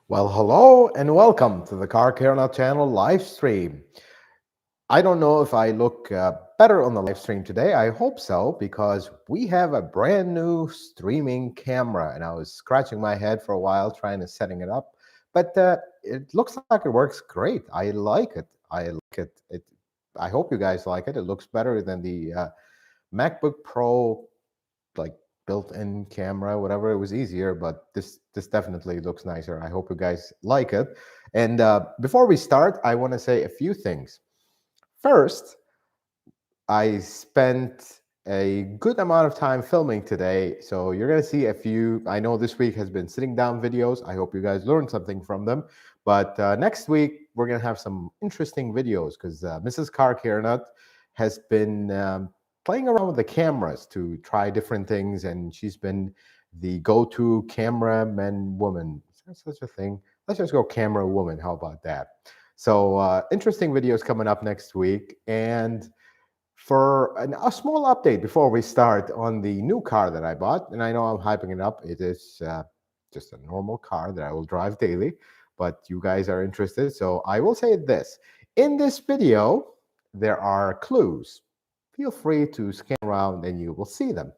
Well, hello and welcome to the Car Care Now channel live stream. I don't know if I look better on the live stream today. I hope so, because we have a brand new streaming camera, and I was scratching my head for a while trying to setting it up, but it looks like it works great. I like it. I like it. I hope you guys like it. It looks better than the MacBook Pro, like, built-in camera, whatever. It was easier, but this definitely looks nicer. I hope you guys like it. And before we start, I want to say a few things. First, I spent a good amount of time filming today, so you're going to see a few. I know this week has been sitting down videos. I hope you guys learned something from them. But next week, we're going to have some interesting videos because Mrs. Car Nut has been playing around with the cameras to try different things, and she's been the go-to cameraman woman. Is there such a thing? Let's just go camera woman. How about that? So interesting videos coming up next week. And for a small update before we start on the new car that I bought, and I know I'm hyping it up. It is just a normal car that I will drive daily, but you guys are interested. So I will say this. In this video, there are clues. Feel free to scan around and you will see them.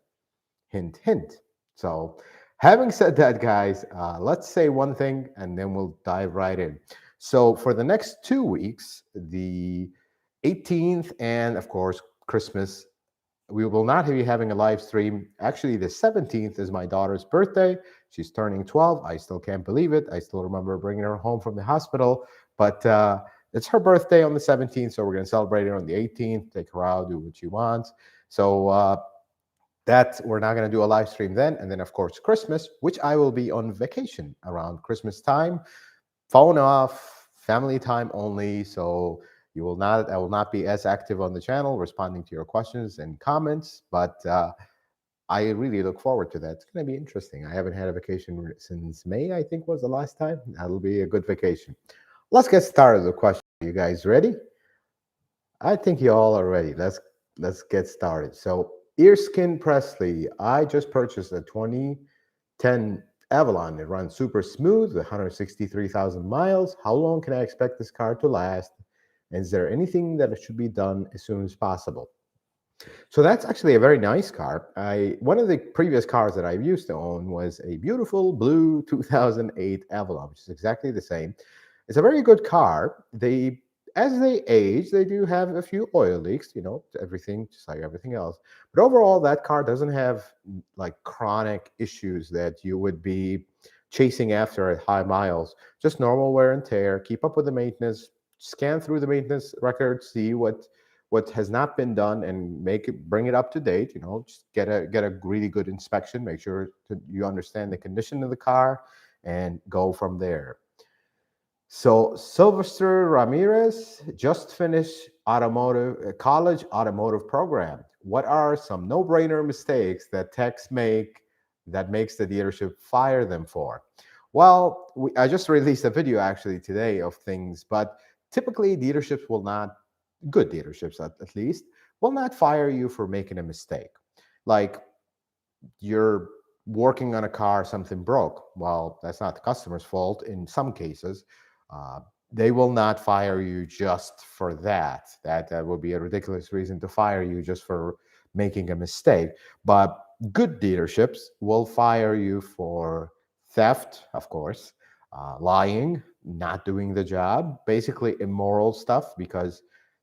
Hint, hint. So having said that, guys, let's say one thing and then we'll dive right in. So for the next 2 weeks, the 18th and, of course, Christmas, we will not be having a live stream. Actually, the 17th is my daughter's birthday. She's turning 12. I still can't believe it. I still remember bringing her home from the hospital. But it's her birthday on the 17th, so we're going to celebrate it on the 18th, take her out, do what she wants. So that we're not going to do a live stream then. And then, of course, Christmas, which I will be on vacation around Christmas time. Phone off, family time only. So I will not be as active on the channel responding to your questions and comments, but I really look forward to that. It's going to be interesting. I haven't had a vacation since May, I think was the last time. That'll be a good vacation. Let's get started with the question. You guys ready? I think you all are ready. Let's get started. So, Earskin Presley, I just purchased a 2010 Avalon. It runs super smooth, 163,000 miles. How long can I expect this car to last? And is there anything that should be done as soon as possible? So that's actually a very nice car. One of the previous cars that I used to own was a beautiful blue 2008 Avalon, which is exactly the same. It's a very good car. As they age, they do have a few oil leaks, everything, just like everything else. But overall, that car doesn't have like chronic issues that you would be chasing after at high miles. Just normal wear and tear. Keep up with the maintenance. Scan through the maintenance record, see what has not been done, and bring it up to date. Just get a really good inspection. Make sure you understand the condition of the car, and go from there. So Sylvester Ramirez just finished college automotive program. What are some no-brainer mistakes that techs make that makes the dealership fire them for? Well, I just released a video actually today of things, but typically dealerships will not, good dealerships at least, will not fire you for making a mistake. Like, you're working on a car, something broke. Well, that's not the customer's fault in some cases. Uh, they will not fire you just for that. That would be a ridiculous reason to fire you just for making a mistake. But good dealerships will fire you for theft, of course, lying, not doing the job, basically immoral stuff. Because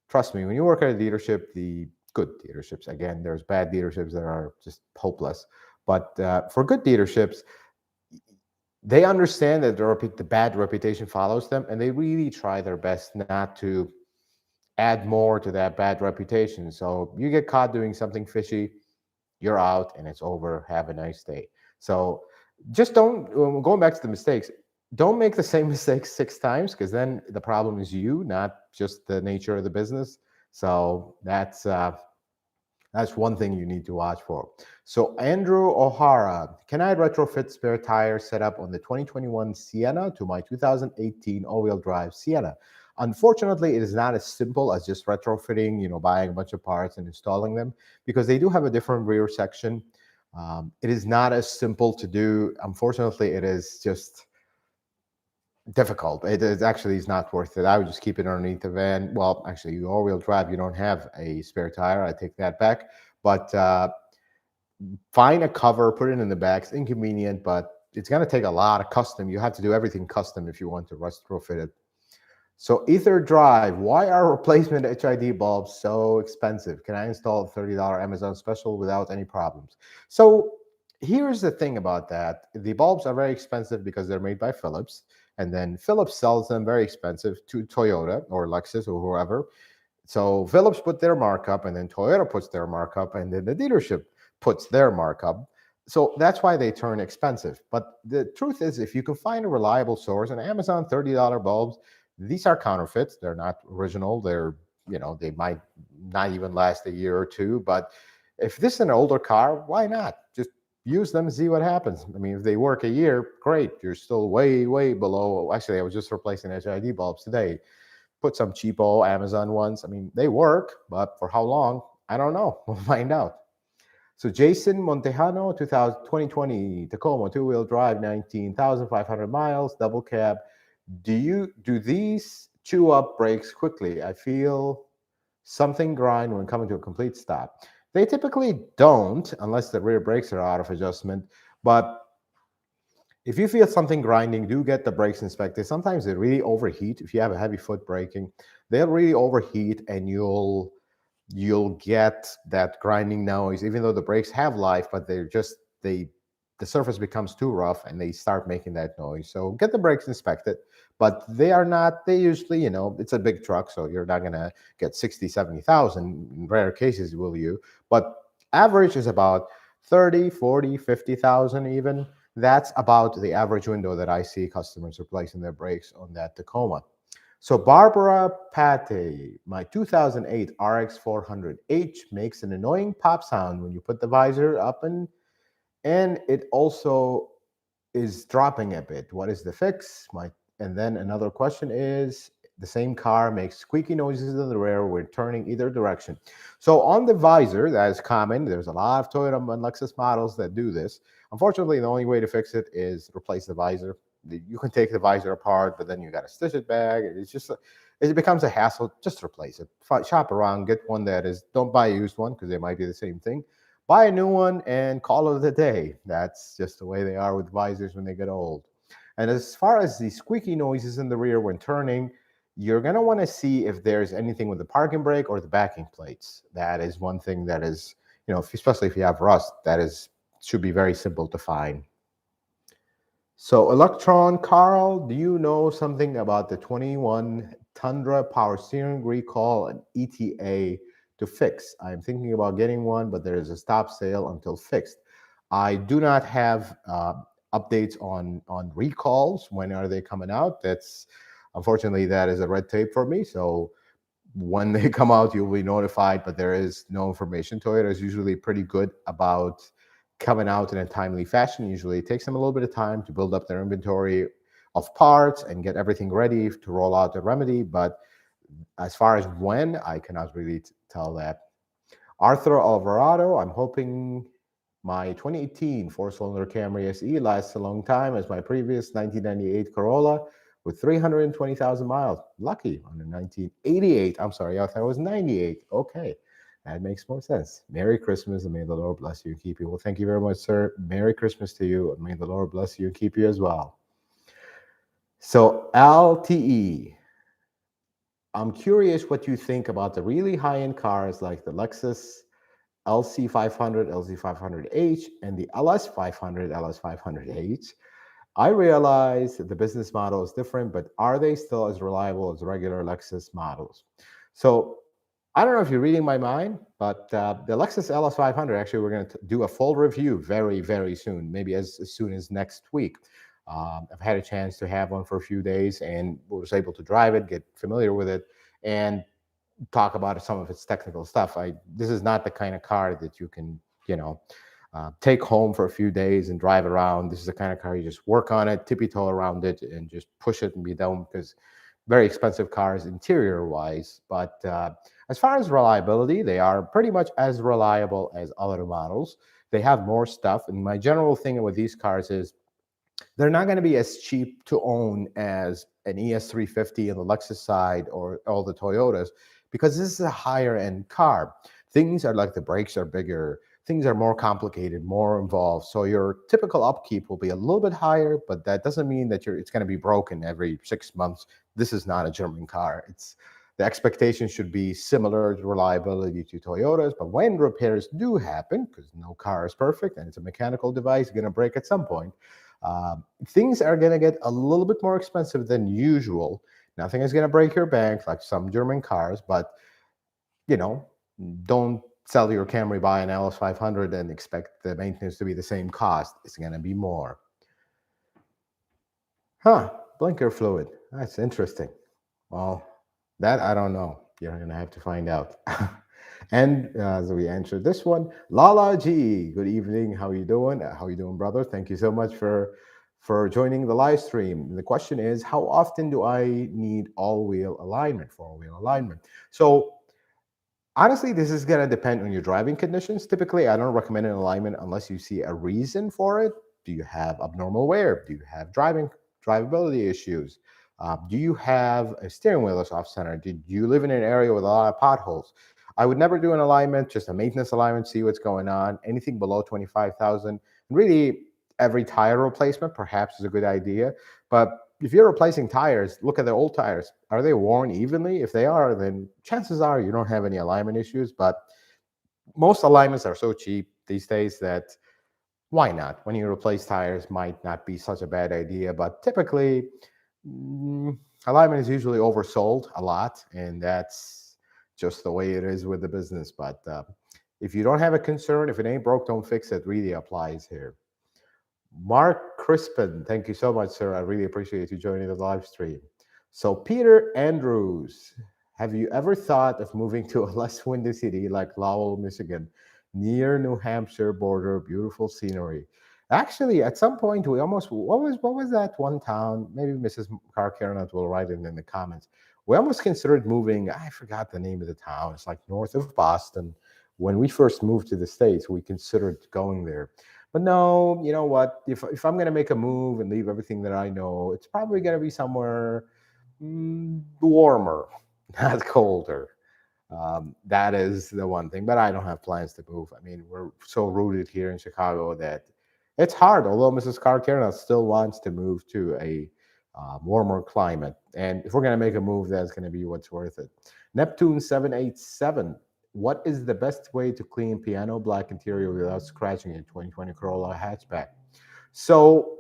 trust me, when you work at a dealership, the good dealerships, again, there's bad dealerships that are just hopeless. But for good dealerships, they understand that the bad reputation follows them, and they really try their best not to add more to that bad reputation. So you get caught doing something fishy, you're out, and it's over. Have a nice day. So just don't, going back to the mistakes, don't make the same mistakes 6 times, because then the problem is you, not just the nature of the business. So that's one thing you need to watch for. So Andrew O'Hara, can I retrofit spare tire setup on the 2021 Sienna to my 2018 all-wheel drive Sienna? Unfortunately, it is not as simple as just retrofitting, buying a bunch of parts and installing them, because they do have a different rear section. It is not as simple to do. Unfortunately, it is just difficult. It actually is not worth it. I would just keep it underneath the van. Well, actually, you all-wheel drive, you don't have a spare tire. I take that back. But find a cover, put it in the back. It's inconvenient, but it's going to take a lot of custom. You have to do everything custom if you want to retrofit it. So Ether Drive, why are replacement HID bulbs so expensive? Can I install a $30 Amazon special without any problems? So here's the thing about that. The bulbs are very expensive because they're made by Philips, and then Philips sells them very expensive to Toyota or Lexus or whoever. So Philips put their markup, and then Toyota puts their markup, and then the dealership puts their markup. So that's why they turn expensive. But the truth is, if you can find a reliable source, and Amazon $30 bulbs, these are counterfeits. They're not original. They're, they might not even last a year or two. But if this is an older car, why not? Just use them and see what happens. I mean, if they work a year, great. You're still way, way below. Actually, I was just replacing HID bulbs today. Put some cheapo Amazon ones. I mean, they work, but for how long? I don't know. We'll find out. So Jason Montejano, 2020 Tacoma two-wheel drive, 19,500 miles, double cab. Do these chew up brakes quickly? I feel something grind when coming to a complete stop. They typically don't, unless the rear brakes are out of adjustment. But if you feel something grinding, do get the brakes inspected. Sometimes they really overheat. If you have a heavy foot braking, they'll really overheat, and you'll get that grinding noise, even though the brakes have life, but the surface becomes too rough and they start making that noise. So get the brakes inspected, but they usually, it's a big truck, so you're not gonna get 60, 70,000. In rare cases, will you? But average is about 30, 40, 50,000 even. That's about the average window that I see customers replacing their brakes on that Tacoma. So Barbara Pate, my 2008 RX 400H makes an annoying pop sound when you put the visor up, and it also is dropping a bit. What is the fix? And then another question is, the same car makes squeaky noises in the rear when turning either direction. So on the visor, that is common. There's a lot of Toyota and Lexus models that do this. Unfortunately, the only way to fix it is replace the visor. You can take the visor apart, but then you got to stitch it back. It becomes a hassle. Just replace it. Shop around, get one don't buy a used one because they might be the same thing. Buy a new one and call it a day. That's just the way they are with visors when they get old. And as far as the squeaky noises in the rear when turning, you're going to want to see if there's anything with the parking brake or the backing plates. That is one thing that is, especially if you have rust, should be very simple to find. So Electron Carl, do you know something about the 21 Tundra power steering recall and ETA to fix? I'm thinking about getting one, but there is a stop sale until fixed. I do not have updates on recalls. When are they coming out? Unfortunately, that is a red tape for me. So when they come out, you'll be notified, but there is no information. Toyota is usually pretty good about coming out in a timely fashion. Usually it takes them a little bit of time to build up their inventory of parts and get everything ready to roll out the remedy. But as far as when, I cannot really tell that. Arthur Alvarado, I'm hoping my 2018 four-cylinder Camry SE lasts a long time as my previous 1998 Corolla with 320,000 miles. Lucky on the 1988. I'm sorry, I thought it was 98. Okay. That makes more sense. Merry Christmas, and may the Lord bless you and keep you. Well, thank you very much, sir. Merry Christmas to you, and may the Lord bless you and keep you as well. So LTE, I'm curious what you think about the really high-end cars like the Lexus LC500, LC500H, and the LS500, LS500H. I realize that the business model is different, but are they still as reliable as regular Lexus models? So I don't know if you're reading my mind, but the Lexus LS500, actually, we're going to do a full review very, very soon, maybe as soon as next week. I've had a chance to have one for a few days and was able to drive it, get familiar with it, and talk about some of its technical stuff. This is not the kind of car that you can, take home for a few days and drive around. This is the kind of car you just work on it, tippy-toe around it, and just push it and be done, because very expensive cars interior-wise. But as far as reliability, they are pretty much as reliable as other models. They have more stuff. And my general thing with these cars is They're not going to be as cheap to own as an ES350 on the Lexus side or all the Toyotas, because this is a higher end car. Things are like the brakes are bigger, things are more complicated, more involved. So your typical upkeep will be a little bit higher, but that doesn't mean that it's going to be broken every 6 months. This is not a German car. It's the expectation should be similar reliability to Toyotas, but when repairs do happen, because no car is perfect and it's a mechanical device, going to break at some point, things are going to get a little bit more expensive than usual. Nothing is going to break your bank like some German cars, but you know, don't sell your Camry, buy an LS 500 and expect the maintenance to be the same cost. It's going to be more. Huh, blinker fluid. That's interesting. Well, that I don't know. You're going to have to find out. And so we answered this one. Lala G, good evening. How you doing? How you doing, brother? Thank you so much for joining the live stream. The question is, how often do I need all-wheel alignment, four-wheel alignment? So honestly, this is going to depend on your driving conditions. Typically, I don't recommend an alignment unless you see a reason for it. Do you have abnormal wear? Do you have drivability issues? Do you have a steering wheel that's off center? Did you live in an area with a lot of potholes? I would never do an alignment, just a maintenance alignment, see what's going on. Anything below 25,000, really every tire replacement perhaps is a good idea. But if you're replacing tires, look at the old tires. Are they worn evenly? If they are, then chances are you don't have any alignment issues. But most alignments are so cheap these days that why not? When you replace tires, might not be such a bad idea. But typically, alignment is usually oversold a lot, and that's just the way it is with the business. But if you don't have a concern, if it ain't broke, don't fix it, really applies here. Mark Crispin, thank you so much, sir. I really appreciate you joining the live stream. So, Peter Andrews, have you ever thought of moving to a less windy city like Lowell, Michigan, near New Hampshire border? Beautiful scenery. Actually, at some point, we almost what was that one town? Maybe Mrs. Carcarnot will write it in the comments. We almost considered moving. I forgot the name of the town. It's like north of Boston. When we first moved to the States, we considered going there. But no, you know what? If I'm gonna make a move and leave everything that I know, it's probably gonna be somewhere warmer, not colder. That is the one thing. But I don't have plans to move. I mean, we're so rooted here in Chicago that it's hard. Although Mrs. Carcarna still wants to move to a warmer climate, and if we're gonna make a move, that's gonna be what's worth it. Neptune 787. What is the best way to clean piano black interior without scratching a 2020 Corolla hatchback? So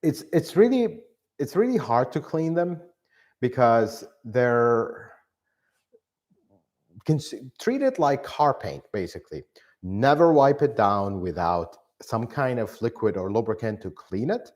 it's really hard to clean them because they're treat it like car paint, basically. Never wipe it down without some kind of liquid or lubricant to clean it.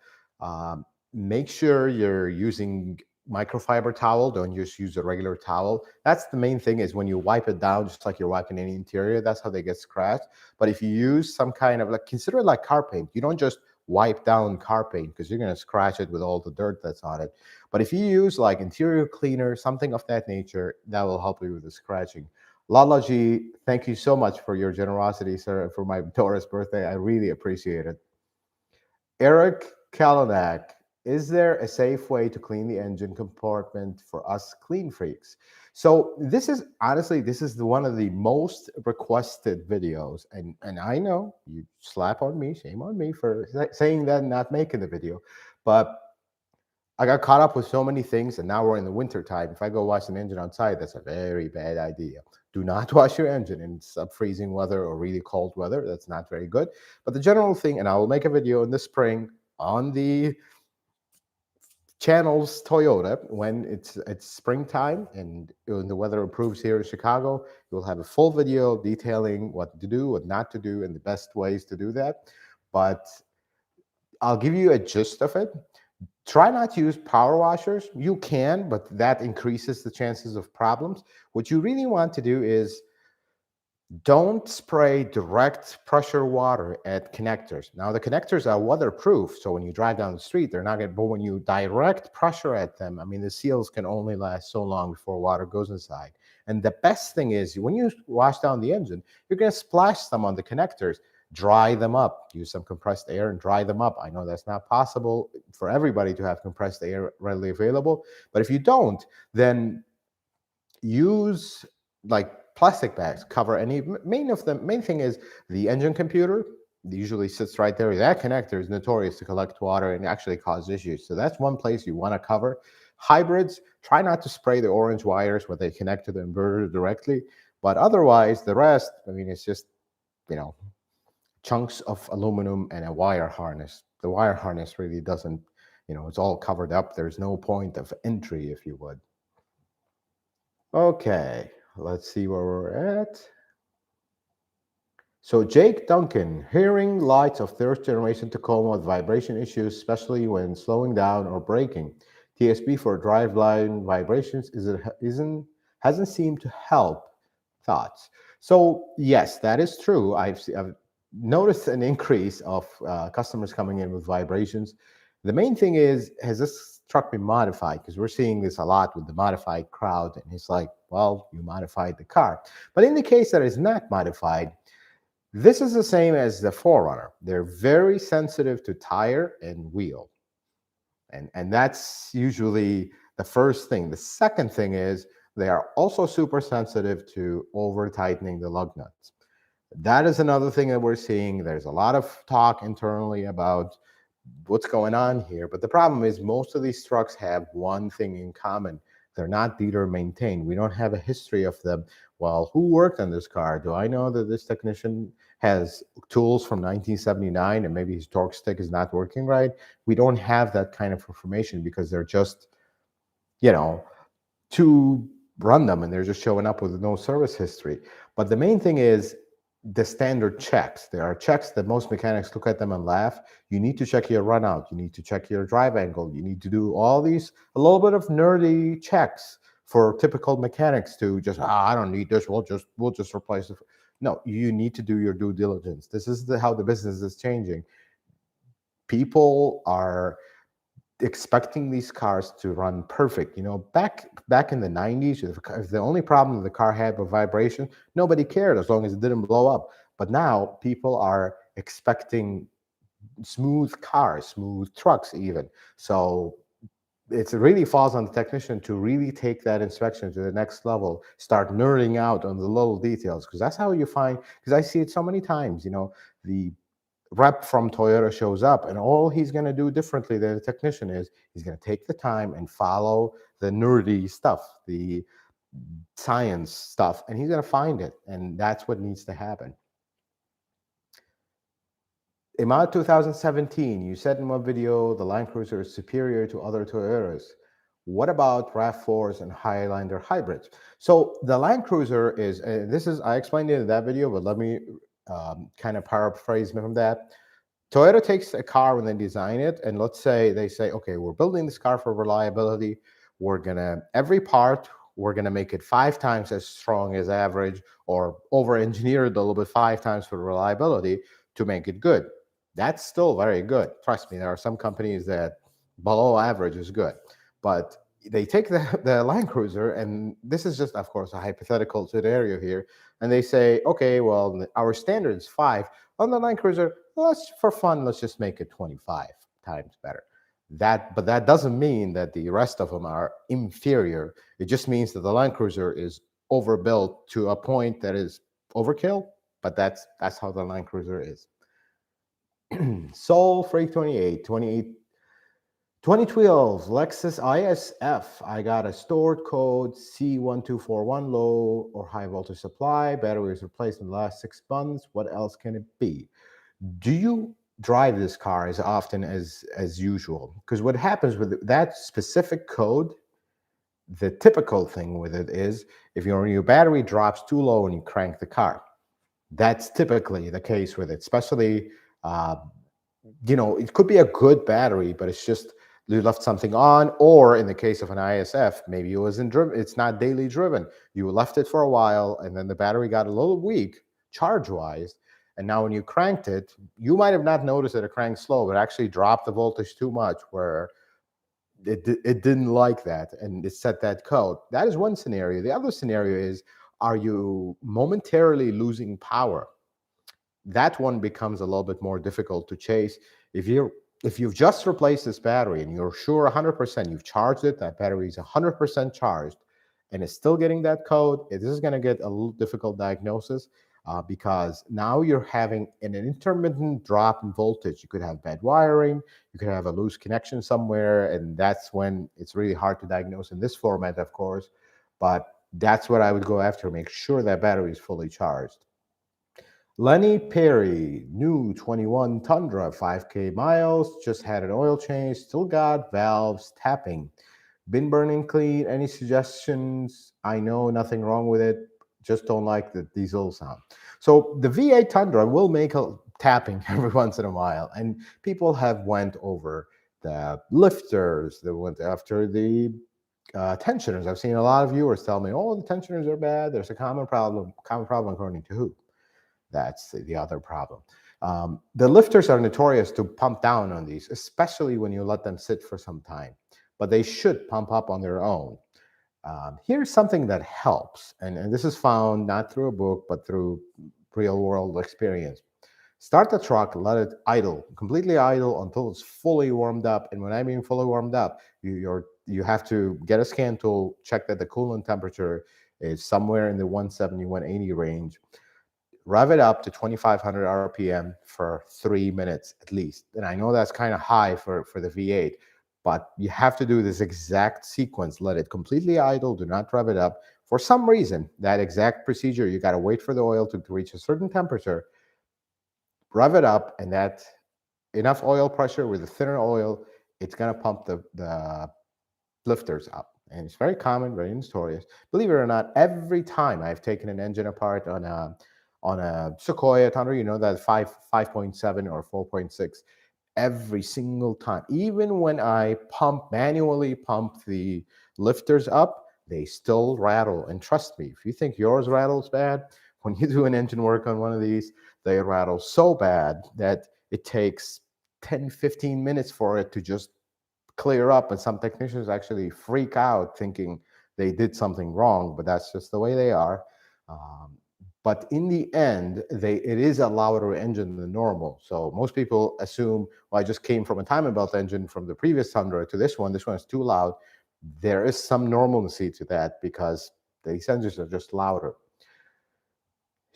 Make sure you're using microfiber towel. Don't just use a regular towel. That's the main thing, is when you wipe it down, just like you're wiping any interior, that's how they get scratched. But if you use some kind of, like, consider it like car paint. You don't just wipe down car paint because you're going to scratch it with all the dirt that's on it. But if you use like interior cleaner, something of that nature, that will help you with the scratching. Lala G, thank you so much for your generosity, sir, and for my daughter's birthday. I really appreciate it. Eric Kalanak, is there a safe way to clean the engine compartment for us clean freaks? So this is honestly, this is one of the most requested videos, and I know you slap on me, shame on me for saying that and not making the video, but I got caught up with so many things, and now we're in the winter time. If I go wash an engine outside, that's a very bad idea. Do not wash your engine in sub-freezing weather or really cold weather. That's not very good. But the general thing, and I will make a video in the spring on the channel's Toyota when it's springtime and when the weather improves here in Chicago. You'll have a full video detailing what to do, what not to do, and the best ways to do that. But I'll give you a gist of it. Try not to use power washers. You can, but that increases the chances of problems. What you really want to do is don't spray direct pressure water at connectors. Now, the connectors are weatherproof, so when you drive down the street, they're not going to, but when you direct pressure at them, I mean, the seals can only last so long before water goes inside. And the best thing is when you wash down the engine, you're going to splash some on the connectors. dry them up, use some compressed air and dry them up. I know that's not possible for everybody to have compressed air readily available, but if you don't, then use like plastic bags, cover any. Main thing is the engine computer usually sits right there. That connector is notorious to collect water and actually cause issues, so that's one place you want to cover. Hybrids, try not to spray the orange wires where they connect to the inverter directly, but otherwise the rest, I mean, it's just, you know, chunks of aluminum and a wire harness. The wire harness really doesn't, it's all covered up. There's no point of entry, if you would. Okay, let's see where we're at. So Jake Duncan, hearing lights of third generation Tacoma with vibration issues, especially when slowing down or braking. TSB for driveline vibrations hasn't seemed to help. Thoughts? So yes, that is true. I've noticed an increase of customers coming in with vibrations. The main thing is, has this truck been modified? Because we're seeing this a lot with the modified crowd, and it's like, well, you modified the car. But in the case that is not modified, this is the same as the 4Runner. They're very sensitive to tire and wheel. And that's usually the first thing. The second thing is they are also super sensitive to over tightening the lug nuts. That is another thing that we're seeing. There's a lot of talk internally about what's going on here. But the problem is most of these trucks have one thing in common. They're not dealer maintained. We don't have a history of them. Well, who worked on this car? Do I know that this technician has tools from 1979 and maybe his torque stick is not working right? We don't have that kind of information because they're just, to run them and they're just showing up with no service history. But the main thing is the standard checks. There are checks that most mechanics look at them and laugh. You need to check your run out. You need to check your drive angle. You need to do all these, a little bit of nerdy checks for typical mechanics to just, I don't need this. We'll just replace it. No, you need to do your due diligence. This is how the business is changing. People are expecting these cars to run perfect. Back in the 90s, if the only problem the car had was vibration, nobody cared as long as it didn't blow up. But now people are expecting smooth cars, smooth trucks even. So it really falls on the technician to really take that inspection to the next level, start nerding out on the little details, because that's how you find, because I see it so many times, the rep from Toyota shows up and all he's going to do differently than the technician is he's going to take the time and follow the nerdy stuff, the science stuff, and he's going to find it. And that's what needs to happen. Imad 2017, you said in one video the Land Cruiser is superior to other Toyotas. What about RAV4s and Highlander hybrids? So the Land Cruiser is, I explained it in that video, but let me kind of paraphrase from that. Toyota takes a car when they design it, and let's say they say, okay, we're building this car for reliability. Every part, we're gonna make it 5 times as strong as average, or over-engineer it a little bit 5 times for reliability to make it good. That's still very good. Trust me, there are some companies that below average is good. But they take the Land Cruiser, and this is just, of course, a hypothetical scenario here, and they say, okay, well, our standard is 5. On the Land Cruiser, for fun, let's just make it 25 times better. But that doesn't mean that the rest of them are inferior. It just means that the Land Cruiser is overbuilt to a point that is overkill, but that's how the Land Cruiser is. Soul Freak 2012 Lexus ISF. I got a stored code C1241, low or high voltage supply. Battery was replaced in the last 6 months. What else can it be? Do you drive this car as often as usual? Because what happens with that specific code, the typical thing with it is if your battery drops too low and you crank the car. That's typically the case with it, especially it could be a good battery, but it's just you left something on, or in the case of an ISF, maybe it wasn't driven. It's not daily driven. You left it for a while, and then the battery got a little weak charge-wise, and now when you cranked it, you might have not noticed that it cranked slow, but actually dropped the voltage too much where it didn't like that, and it set that code. That is one scenario. The other scenario is, are you momentarily losing power? that one becomes a little bit more difficult to chase. If you've just replaced this battery and you're sure 100% you've charged it, that battery is 100% charged, and it's still getting that code, this is going to get a little difficult diagnosis, because now you're having an intermittent drop in voltage. You could have bad wiring, you could have a loose connection somewhere, and that's when it's really hard to diagnose in this format, of course. But that's what I would go after. Make sure that battery is fully charged. Lenny Perry, new 21 Tundra, 5K miles, just had an oil change, still got valves tapping. Been burning clean. Any suggestions? I know nothing wrong with it. Just don't like the diesel sound. So the V8 Tundra will make a tapping every once in a while, and people have went over the lifters. They went after the tensioners. I've seen a lot of viewers tell me, "Oh, the tensioners are bad." There's a common problem. Common problem according to who? That's the other problem. The lifters are notorious to pump down on these, especially when you let them sit for some time, but they should pump up on their own. Here's something that helps, and this is found not through a book, but through real world experience. Start the truck, let it idle, completely idle until it's fully warmed up. And when I mean fully warmed up, you have to get a scan tool, check that the coolant temperature is somewhere in the 170, 180 range. Rev it up to 2,500 RPM for 3 minutes at least. And I know that's kind of high for the V8, but you have to do this exact sequence. Let it completely idle, do not rev it up. For some reason, that exact procedure, you got to wait for the oil to reach a certain temperature, rev it up, and that enough oil pressure with the thinner oil, it's going to pump the lifters up. And it's very common, very notorious. Believe it or not, every time I've taken an engine apart on a Sequoia Tundra, you know, that 5.7 or 4.6, every single time, even when I manually pump the lifters up, they still rattle. And trust me, if you think yours rattles bad, when you do an engine work on one of these, they rattle so bad that it takes 10, 15 minutes for it to just clear up. And some technicians actually freak out thinking they did something wrong, but that's just the way they are. But in the end, it is a louder engine than normal. So most people assume, well, I just came from a timing belt engine from the previous Tundra to this one. This one is too loud. There is some normalcy to that because these engines are just louder.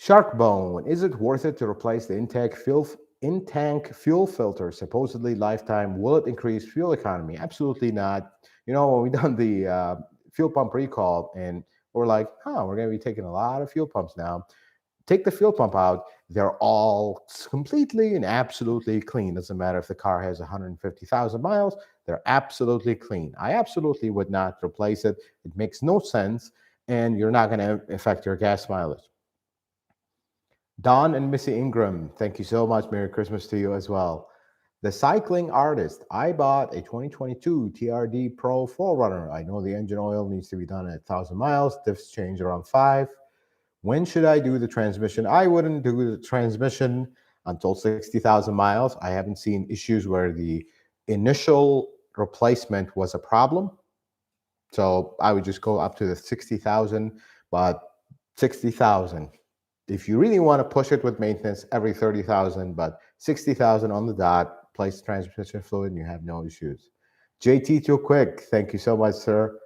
Sharkbone, is it worth it to replace the in-tank fuel filter? Supposedly lifetime. Will it increase fuel economy? Absolutely not. You know, when we done the fuel pump recall, and we're like, we're going to be taking a lot of fuel pumps now. Take the fuel pump out, they're all completely and absolutely clean. Doesn't matter if the car has 150,000 miles, they're absolutely clean. I absolutely would not replace it. It makes no sense, and you're not going to affect your gas mileage. Don and Missy Ingram, thank you so much. Merry Christmas to you as well. The Cycling Artist, I bought a 2022 TRD Pro 4Runner. I know the engine oil needs to be done at 1,000 miles. Diffs change around 5. When should I do the transmission? I wouldn't do the transmission until 60,000 miles. I haven't seen issues where the initial replacement was a problem. So I would just go up to the 60,000, but 60,000. If you really want to push it with maintenance, every 30,000, but 60,000 on the dot, place transmission fluid, and you have no issues. JT Too Quick, thank you so much, sir.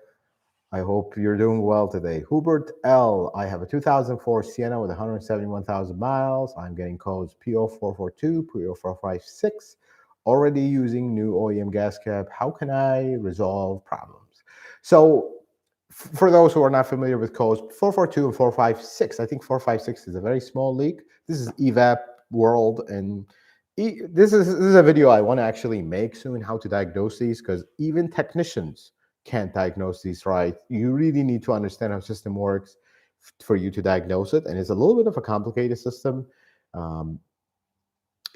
I hope you're doing well today. Hubert L. I have a 2004 Sienna with 171,000 miles. I'm getting codes P0442, P0456. Already using new OEM gas cap. How can I resolve problems? So for those who are not familiar with codes, 442 and 456, I think 456 is a very small leak. This is EVAP world, and this is a video I want to actually make soon, how to diagnose these, because even technicians can't diagnose these right. You really need to understand how the system works for you to diagnose it, and it's a little bit of a complicated system.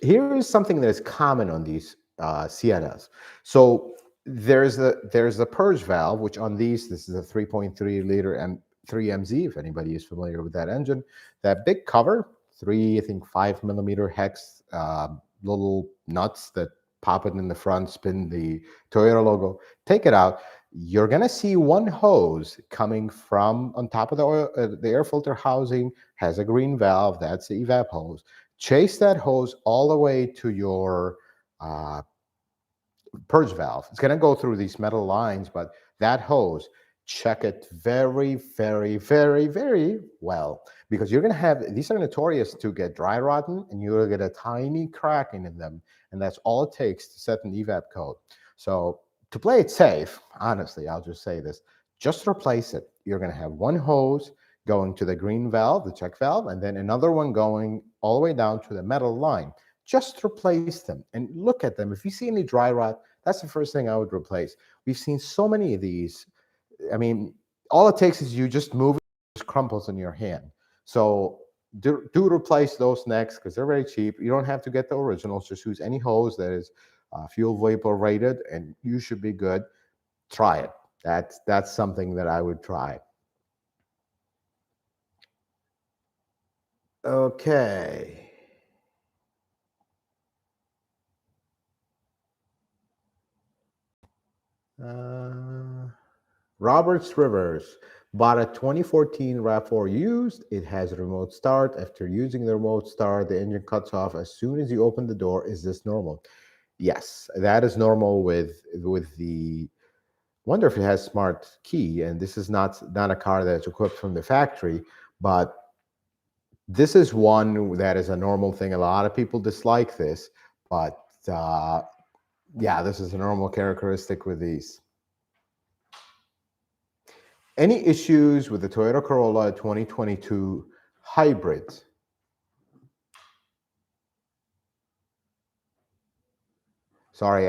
Here is something that is common on these Siennas. So there's the purge valve, which on these, this is a 3.3 liter 3MZ, if anybody is familiar with that engine. That big cover, 5 millimeter hex little nuts that pop it in the front, spin the Toyota logo, take it out. You're going to see one hose coming from on top of the air filter housing, has a green valve. That's the EVAP hose. chase that hose all the way to your uh, purge valve. It's going to go through these metal lines, but that hose, check it very, very, very, very well, because you're going to have, these are notorious to get dry rotten, and you'll get a tiny cracking in them, and that's all it takes to set an EVAP code. So to play it safe, honestly, I'll just say this, just replace it. You're going to have one hose going to the green valve, the check valve, and then another one going all the way down to the metal line. Just replace them and look at them. If you see any dry rot, that's the first thing I would replace. We've seen so many of these. I mean, all it takes is you just move it, it just crumples in your hand. So do replace those next, because they're very cheap. You don't have to get the originals. Just use any hose that is fuel vapor rated, and you should be good. Try it. That's something that I would try. Okay. Roberts Rivers bought a 2014 RAV4 used. It has a remote start. After using the remote start, the engine cuts off as soon as you open the door. Is this normal? Yes, that is normal with the. Wonder if it has smart key, and this is not a car that's equipped from the factory, but this is one that is a normal thing. A lot of people dislike this, but yeah, this is a normal characteristic with these. Any issues with the Toyota Corolla 2022 hybrid? Sorry,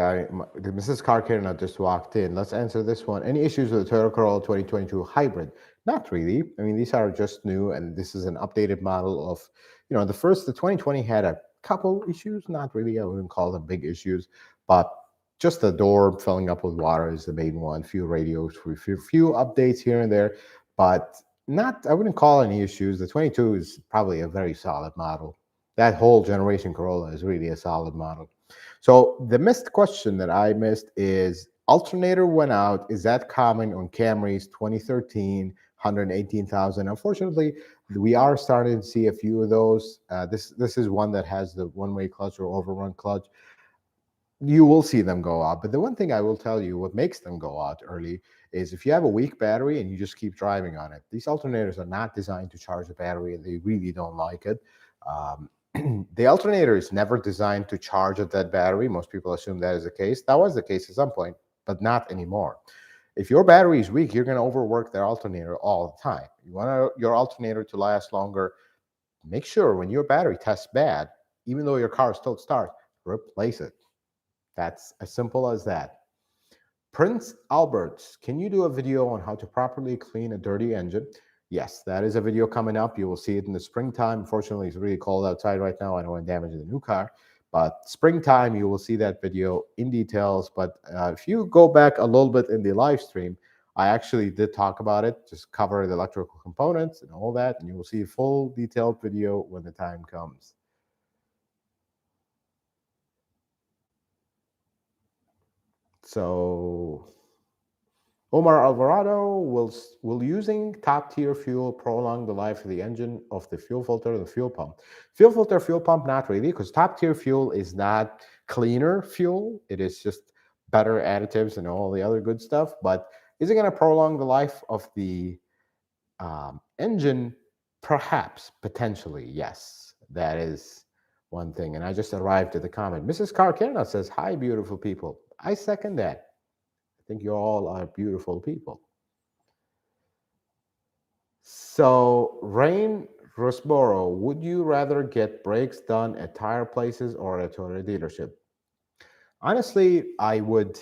Mrs. Carcarena just walked in. Let's answer this one. Any issues with the Toyota Corolla 2022 hybrid? Not really. I mean, these are just new, and this is an updated model of, the 2020 had a couple issues. Not really. I wouldn't call them big issues, but just the door filling up with water is the main one. Few radios, few updates here and there, but not. I wouldn't call any issues. The 22 is probably a very solid model. That whole generation Corolla is really a solid model. So the missed question that I missed is alternator went out. Is that common on Camrys 2013, 118,000? Unfortunately, we are starting to see a few of those. This is one that has the one-way clutch or overrun clutch. You will see them go out. But the one thing I will tell you, what makes them go out early, is if you have a weak battery and you just keep driving on it. These alternators are not designed to charge the battery, and they really don't like it. The alternator is never designed to charge a dead battery. Most people assume that is the case. That was the case at some point, but not anymore. If your battery is weak, you're going to overwork their alternator all the time. You want your alternator to last longer. Make sure when your battery tests bad, even though your car still starts, replace it. That's as simple as that. Prince Albert, can you do a video on how to properly clean a dirty engine? Yes, that is a video coming up. You will see it in the springtime. Unfortunately, it's really cold outside right now. I don't want to damage the new car. But springtime, you will see that video in details. But if you go back a little bit in the live stream, I actually did talk about it, just cover the electrical components and all that. And you will see a full detailed video when the time comes. So Omar Alvarado, will using top-tier fuel prolong the life of the engine, of the fuel filter, the fuel pump? Fuel filter, fuel pump, not really, because top-tier fuel is not cleaner fuel. It is just better additives and all the other good stuff. But is it going to prolong the life of the engine? Perhaps, potentially, yes. That is one thing. And I just arrived at the comment. Mrs. Carcarena says, "Hi, beautiful people." I second that. I think you all are beautiful people. So, Rain Rosboro, would you rather get brakes done at tire places or at a Toyota dealership? Honestly, I would.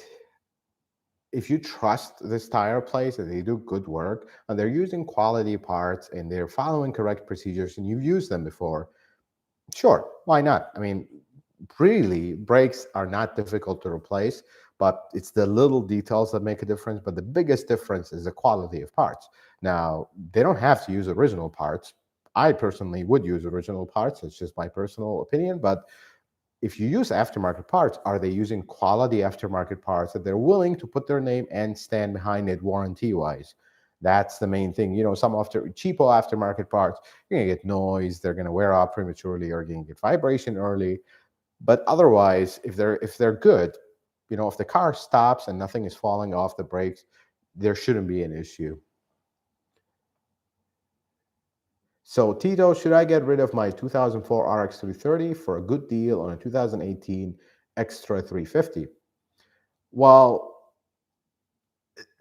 If you trust this tire place and they do good work and they're using quality parts and they're following correct procedures and you've used them before, sure, why not? I mean, really, brakes are not difficult to replace, but it's the little details that make a difference. But the biggest difference is the quality of parts. Now, they don't have to use original parts. I personally would use original parts. It's just my personal opinion. But if you use aftermarket parts, are they using quality aftermarket parts that they're willing to put their name and stand behind it warranty-wise? That's the main thing. Some cheapo aftermarket parts, you're gonna get noise, they're gonna wear out prematurely, or you're gonna get vibration early. But otherwise, if they're good, if the car stops and nothing is falling off the brakes, there shouldn't be an issue. So, Tito, should I get rid of my 2004 RX 330 for a good deal on a 2018 Extra 350? Well,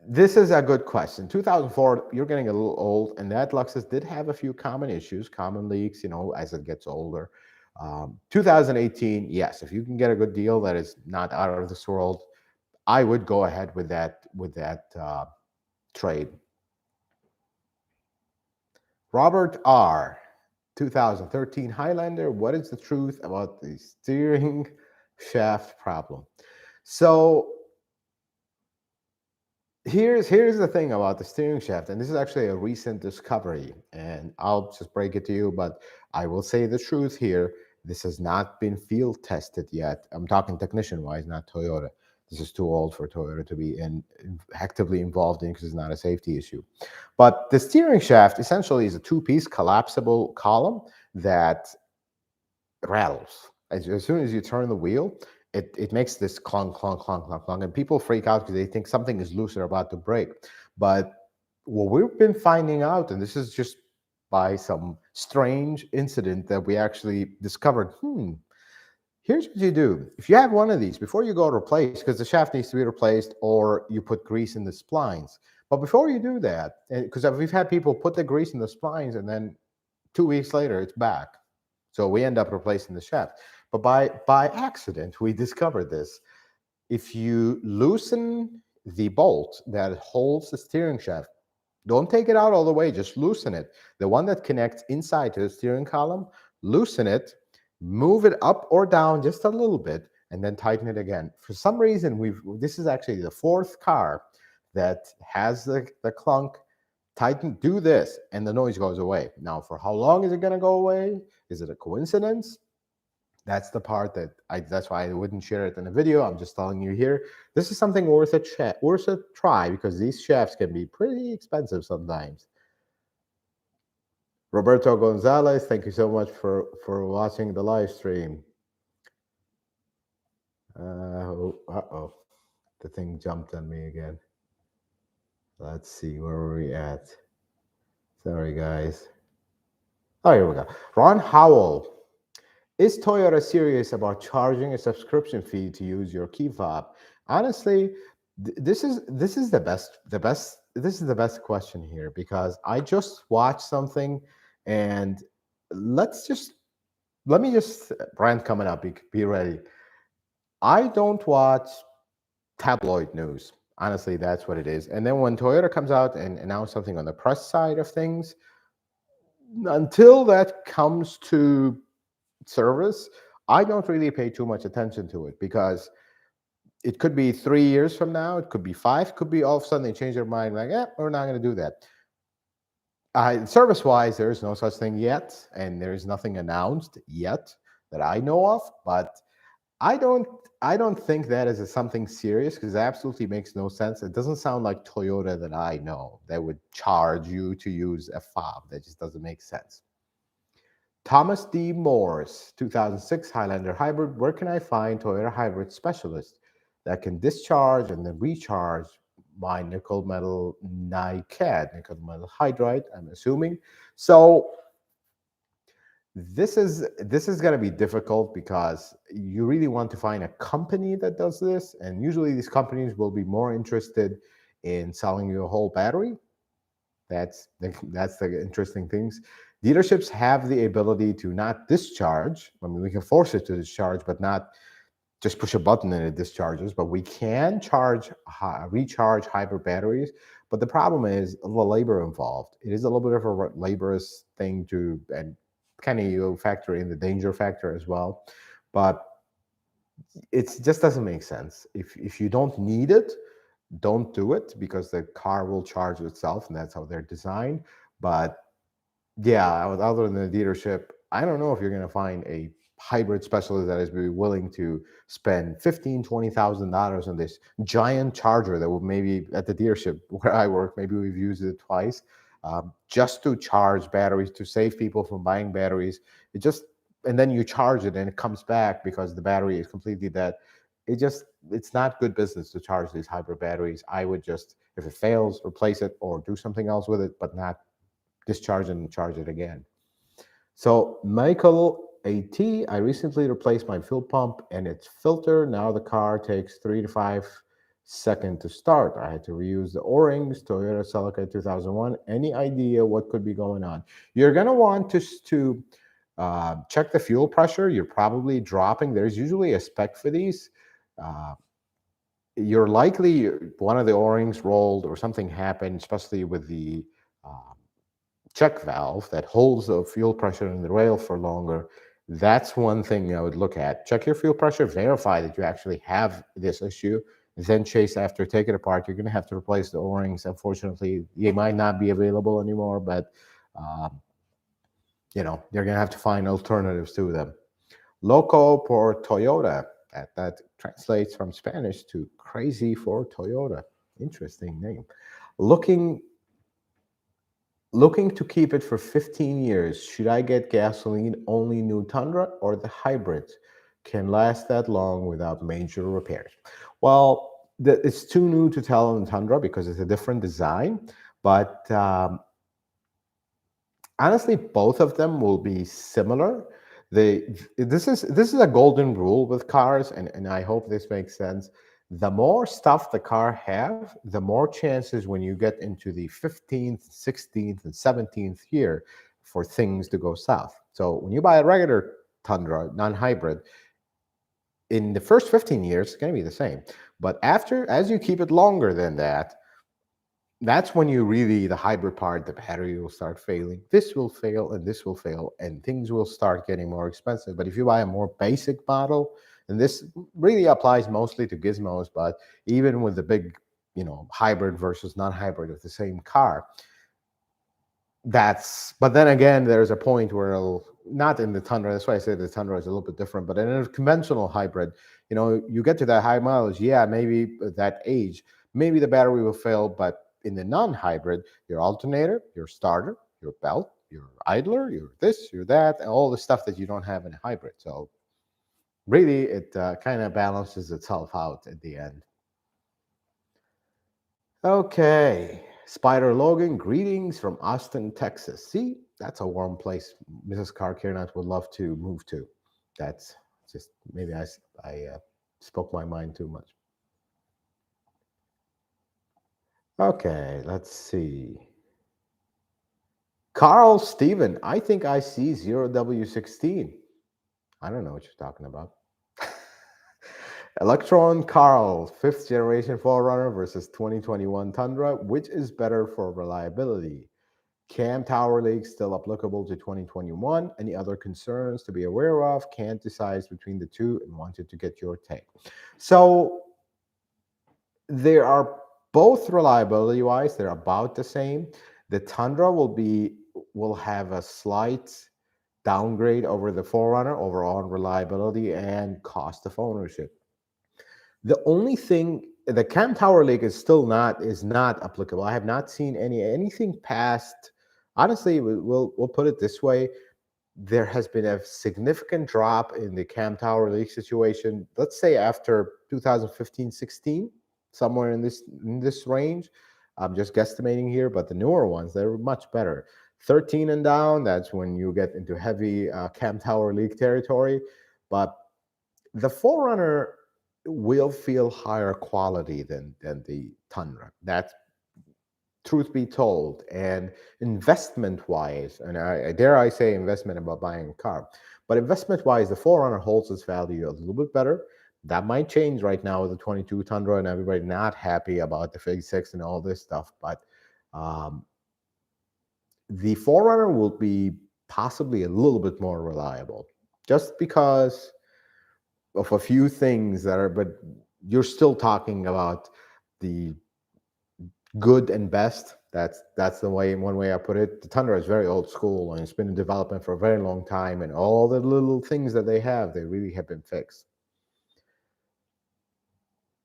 this is a good question. 2004, you're getting a little old, and that Lexus did have a few common issues, common leaks, as it gets older. 2018, yes, if you can get a good deal that is not out of this world, I would go ahead with that trade. Robert R. 2013 Highlander. What is the truth about the steering shaft problem? So here's the thing about the steering shaft, and this is actually a recent discovery, and I'll just break it to you, but I will say the truth here. This has not been field tested yet. I'm talking technician wise, not Toyota. This is too old for Toyota to be actively involved in, because it's not a safety issue. But the steering shaft essentially is a two-piece collapsible column that rattles. As soon as you turn the wheel, it makes this clunk, clunk, clunk, clunk, clunk, and people freak out because they think something is loose or about to break. But what we've been finding out, and this is just by some strange incident that we actually discovered, here's what you do. If you have one of these, before you go to replace, because the shaft needs to be replaced, or you put grease in the splines. But before you do that, because we've had people put the grease in the splines, and then 2 weeks later, it's back. So we end up replacing the shaft. But by accident, we discovered this. If you loosen the bolt that holds the steering shaft, don't take it out all the way, just loosen it. The one that connects inside to the steering column, loosen it, move it up or down just a little bit, and then tighten it again. For some reason, this is actually the fourth car that has the clunk. Do this, and the noise goes away. Now, for how long is it going to go away? Is it a coincidence? That's the part that's why I wouldn't share it in a video. I'm just telling you here. This is something worth a try, because these shafts can be pretty expensive sometimes. Roberto Gonzalez, thank you so much for watching the live stream. Uh-oh. The thing jumped on me again. Let's see, where were we at? Sorry, guys. Oh, here we go. Ron Howell. Is Toyota serious about charging a subscription fee to use your key fob? Honestly, this is the best this is the best question here, because I just watched something, and let me just brand coming up. Be ready. I don't watch tabloid news. Honestly, that's what it is. And then when Toyota comes out and announce something on the press side of things, until that comes to service, I don't really pay too much attention to it, because it could be 3 years from now, it could be 5, could be all of a sudden they change their mind, like, we're not going to do that. Service-wise, there is no such thing yet, and there is nothing announced yet that I know of. But I don't think that is something serious, because it absolutely makes no sense. It doesn't sound like Toyota that I know that would charge you to use a fob. That just doesn't make sense. Thomas D. Morris, 2006 Highlander Hybrid. Where can I find Toyota Hybrid specialist that can discharge and then recharge my nickel metal NiCad, nickel metal hydride, I'm assuming. So this is going to be difficult, because you really want to find a company that does this, and usually these companies will be more interested in selling you a whole battery. That's the interesting things. Dealerships have the ability to not discharge. I mean, we can force it to discharge, but not just push a button and it discharges. But we can recharge hybrid batteries. But the problem is the labor involved. It is a little bit of a laborious thing and kind of you factor in the danger factor as well. But it just doesn't make sense. If you don't need it, don't do it, because the car will charge itself, and that's how they're designed. But yeah, other than the dealership, I don't know if you're going to find a hybrid specialist that is be willing to spend $15,000-$20,000 on this giant charger that will maybe at the dealership where I work, maybe we've used it twice, just to charge batteries to save people from buying batteries. It just and then you charge it and it comes back because the battery is completely dead. It's not good business to charge these hybrid batteries. I would just, if it fails, replace it or do something else with it, but not discharge it and charge it again. So Michael AT, I recently replaced my fuel pump and its filter. Now the car takes 3 to 5 seconds to start. I had to reuse the O-rings. Toyota Celica 2001. Any idea what could be going on? You're going to want to check the fuel pressure. You're probably dropping. There's usually a spec for these. You're likely one of the O-rings rolled or something happened, especially with the check valve that holds the fuel pressure in the rail for longer. That's one thing I would look at. Check your fuel pressure, verify that you actually have this issue, then chase after, take it apart. You're going to have to replace the O-rings. Unfortunately, they might not be available anymore, but you're going to have to find alternatives to them. Loco por Toyota. That translates from Spanish to crazy for Toyota. Interesting name. Looking to keep it for 15 years. Should I get gasoline only new Tundra or the hybrid can last that long without major repairs? Well, it's too new to tell on Tundra because it's a different design, but honestly, both of them will be similar. This is a golden rule with cars, and I hope this makes sense. The more stuff the car have, the more chances when you get into the 15th, 16th, and 17th year for things to go south. So when you buy a regular Tundra, non-hybrid, in the first 15 years, it's going to be the same. But as you keep it longer than that, that's when the hybrid part, the battery will start failing. This will fail and this will fail, and things will start getting more expensive. But if you buy a more basic model, and this really applies mostly to gizmos, but even with the big, hybrid versus non-hybrid of the same car, but then again, there's a point where not in the Tundra, that's why I say the Tundra is a little bit different, but in a conventional hybrid, you get to that high mileage, maybe that age, maybe the battery will fail, but in the non-hybrid, your alternator, your starter, your belt, your idler, your this, your that, and all the stuff that you don't have in a hybrid. So really, it kind of balances itself out at the end. Okay, Spider Logan, greetings from Austin, Texas. See, that's a warm place Mrs. Carcarnot would love to move to. That's just, maybe I spoke my mind too much. Okay, let's see. Carl Steven, I think I see 0W16. I don't know what you're talking about. Electron Carl, 5th generation 4Runner versus 2021 Tundra. Which is better for reliability? Cam tower leak still applicable to 2021? Any other concerns to be aware of? Can't decide between the two and wanted to get your take. So they are both reliability-wise, they're about the same. The Tundra will have a slight downgrade over the 4Runner overall in reliability and cost of ownership. The only thing, the cam tower leak is not applicable. I have not seen anything past. Honestly, we'll put it this way: there has been a significant drop in the cam tower leak situation. Let's say after 2015-16, somewhere in this range. I'm just guesstimating here, but the newer ones, they're much better. 13 and down, that's when you get into heavy cam tower leak territory. But the 4Runner will feel higher quality than the Tundra. That's truth be told. And investment wise, and I dare I say investment about buying a car, but investment wise, the 4Runner holds its value a little bit better. That might change right now with the 22 Tundra and everybody not happy about the Fig 6 and all this stuff. But the 4Runner will be possibly a little bit more reliable just because of a few things but you're still talking about the good and best. That's the way one way I put it. The Tundra is very old school and it's been in development for a very long time, and all the little things that they have, they really have been fixed.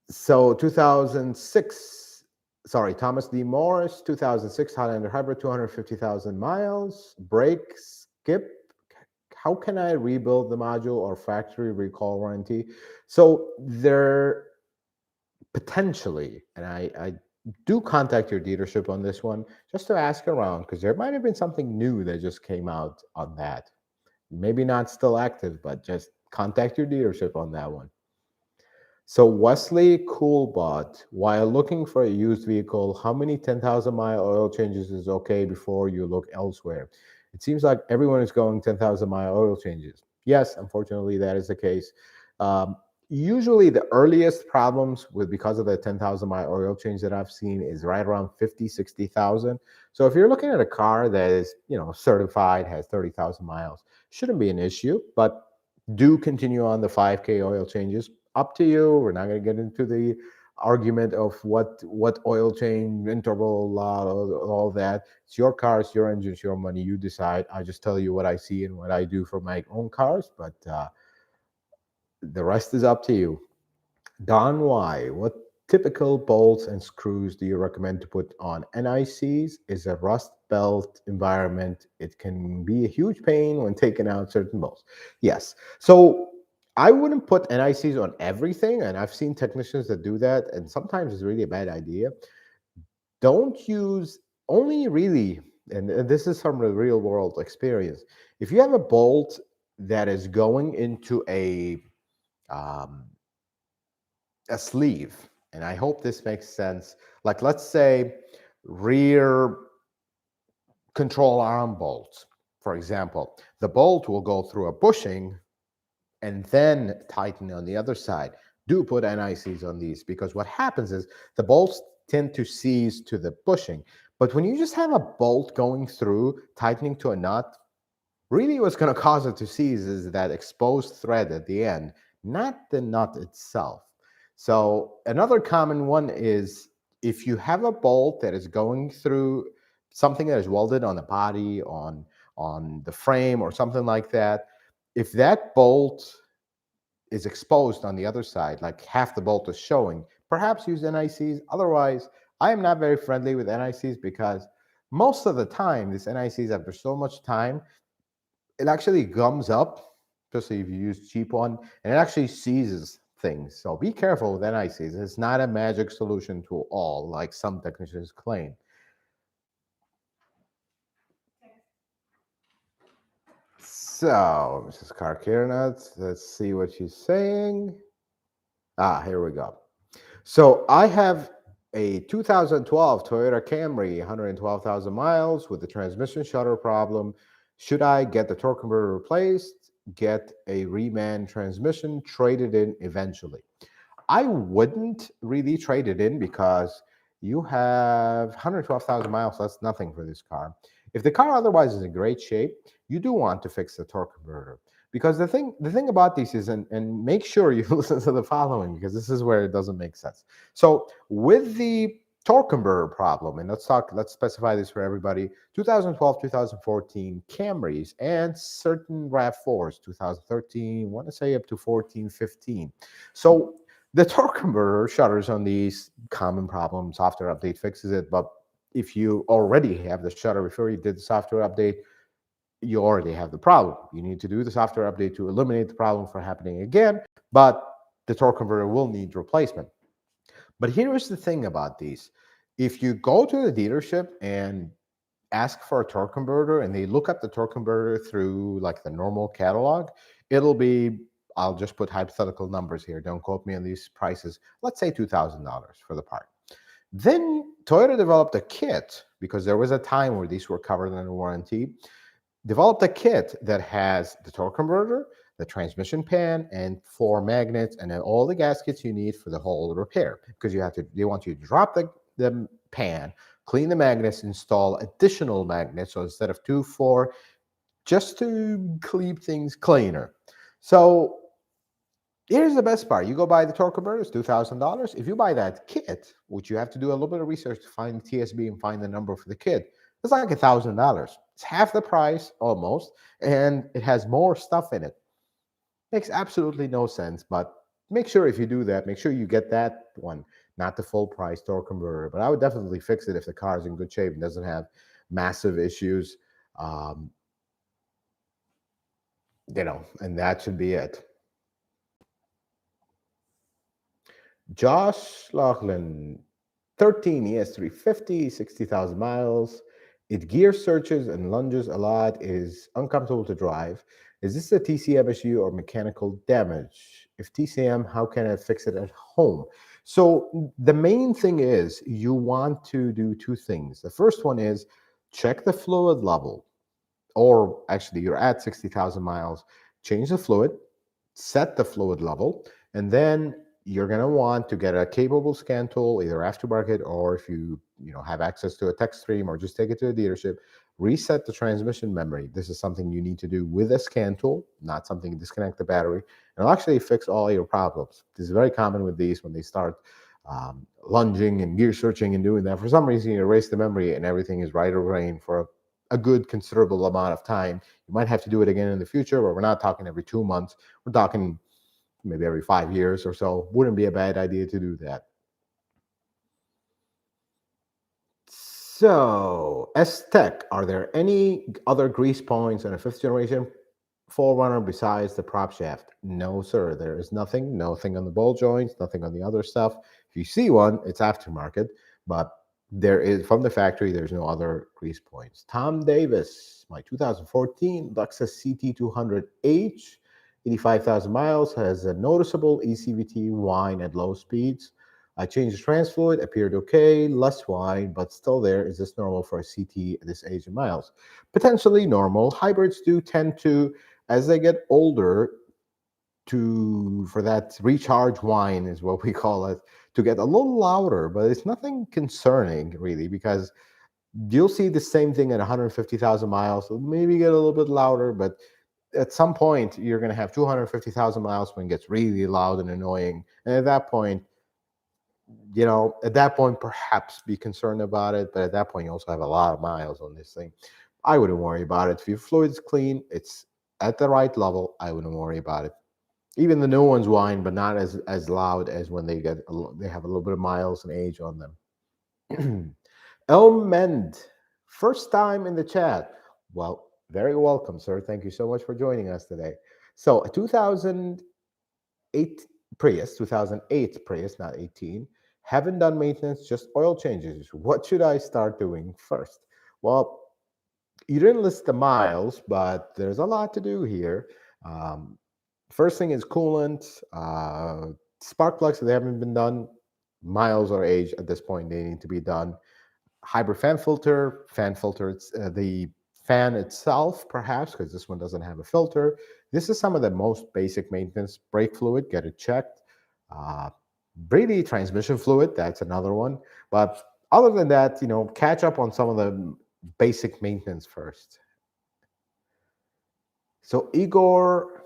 So 2006, sorry, Thomas D. Morris, 2006 Highlander Hybrid, 250,000 miles, brake skip. How can I rebuild the module or factory recall warranty? So there potentially, and I do contact your dealership on this one just to ask around because there might have been something new that just came out on that. Maybe not still active, but just contact your dealership on that one. So Wesley Coolbot, while looking for a used vehicle, how many 10,000-mile oil changes is okay before you look elsewhere? It seems like everyone is going 10,000-mile oil changes. Yes, unfortunately, that is the case. Usually the earliest problems with because of the 10,000-mile oil change that I've seen is right around 50, 60,000. So if you're looking at a car that is, certified, has 30,000 miles, shouldn't be an issue, but do continue on the 5K oil changes. Up to you. We're not going to get into the argument of what oil change interval, all that. It's your car, it's your engine, it's your money. You decide. I just tell you what I see and what I do for my own cars, but the rest is up to you. Don Y, what typical bolts and screws do you recommend to put on NICs? Is a rust belt environment. It can be a huge pain when taking out certain bolts. Yes. So I wouldn't put NICs on everything, and I've seen technicians that do that, and sometimes it's really a bad idea. Don't use only really, and this is from the real world experience. If you have a bolt that is going into um, a sleeve, and I hope this makes sense. Like let's say rear control arm bolts, for example, the bolt will go through a bushing and then tighten on the other side. Do put NICs on these because what happens is the bolts tend to seize to the bushing. But when you just have a bolt going through, tightening to a nut, really what's going to cause it to seize is that exposed thread at the end, not the nut itself. So another common one is if you have a bolt that is going through something that is welded on the body, on the frame or something like that, if that bolt is exposed on the other side, like half the bolt is showing, perhaps use NICs. Otherwise, I am not very friendly with NICs because most of the time, these NICs, after so much time, it actually gums up, especially if you use cheap one, and it actually seizes things. So be careful with NICs. It's not a magic solution to all, like some technicians claim. So, Mrs. Karkirnat, let's see what she's saying. Here we go. So I have a 2012 Toyota Camry, 112,000 miles with the transmission shutter problem. Should I get the torque converter replaced, get a reman transmission, trade it in eventually? I wouldn't really trade it in because you have 112,000 miles. That's nothing for this car. If the car otherwise is in great shape, you do want to fix the torque converter. Because the thing about these is, and make sure you listen to the following because this is where it doesn't make sense. So with the torque converter problem, and let's specify this for everybody, 2012, 2014 Camrys and certain RAV4s, 2013, I want to say up to 14, 15. So the torque converter shutters on these common problems, software update fixes it, but if you already have the shutter before you did the software update, you already have the problem. You need to do the software update to eliminate the problem from happening again, but the torque converter will need replacement. But here's the thing about these. If you go to the dealership and ask for a torque converter and they look up the torque converter through like the normal catalog, it'll be, I'll just put hypothetical numbers here. Don't quote me on these prices. Let's say $2,000 for the part. Then Toyota developed a kit because there was a time where these were covered under warranty, developed a kit that has the torque converter, the transmission pan, and 4 magnets, and then all the gaskets you need for the whole repair. Because they want you to drop the pan, clean the magnets, install additional magnets. So instead of 2, 4, just to keep things cleaner. So Here's the best part. You go buy the torque converter, it's $2,000. If you buy that kit, which you have to do a little bit of research to find the TSB and find the number for the kit, it's like $1,000. It's half the price almost, and it has more stuff in it. Makes absolutely no sense, but make sure if you do that, make sure you get that one, not the full price torque converter. But I would definitely fix it if the car is in good shape and doesn't have massive issues. Um, and that should be it. Josh Laughlin, 13 ES350, 60,000 miles. It gear searches and lunges a lot, is uncomfortable to drive. Is this a TCM issue or mechanical damage? If TCM, how can I fix it at home? So the main thing is you want to do two things. The first one is check the fluid level, or actually you're at 60,000 miles, change the fluid, set the fluid level, and then you're going to want to get a capable scan tool, either aftermarket or if you have access to a tech stream or just take it to a dealership, reset the transmission memory. This is something you need to do with a scan tool, not something to disconnect the battery. And it'll actually fix all your problems. This is very common with these when they start lunging and gear searching and doing that. For some reason, you erase the memory and everything is right or grain for a good considerable amount of time. You might have to do it again in the future, but we're not talking every 2 months. We're talking maybe every 5 years or so. Wouldn't be a bad idea to do that. So, S-Tech, are there any other grease points on a fifth generation 4Runner besides the prop shaft? No, sir. There is nothing on the ball joints, nothing on the other stuff. If you see one, it's aftermarket, but there is from the factory, there's no other grease points. Tom Davis, my 2014 Lexus CT200H, 85,000 miles, has a noticeable ECVT whine at low speeds. I changed the trans fluid, appeared okay, less whine, but still there. Is this normal for a CT at this age of miles? Potentially normal. Hybrids do tend to, as they get older, for that recharge whine is what we call it, to get a little louder, but it's nothing concerning really, because you'll see the same thing at 150,000 miles. So maybe get a little bit louder, but at some point you're going to have 250,000 miles when it gets really loud and annoying. And at that point, perhaps be concerned about it. But at that point, you also have a lot of miles on this thing. I wouldn't worry about it. If your fluid's clean, it's at the right level, I wouldn't worry about it. Even the new ones whine, but not as loud as when they have a little bit of miles and age on them. Elmend, first time in the chat. Well, very welcome, sir. Thank you so much for joining us today. So, a 2008 Prius, not 18. Haven't done maintenance, just oil changes. What should I start doing first? Well, you didn't list the miles, but there's a lot to do here. Um, First thing is coolant, spark plugs. If they haven't been done, miles or age at this point, they need to be done. Hybrid fan filter, it's the fan itself, perhaps, because this one doesn't have a filter. This is some of the most basic maintenance. Brake fluid, get it checked. Uh, Brady transmission fluid, that's another one. But other than that, catch up on some of the basic maintenance first. So Igor,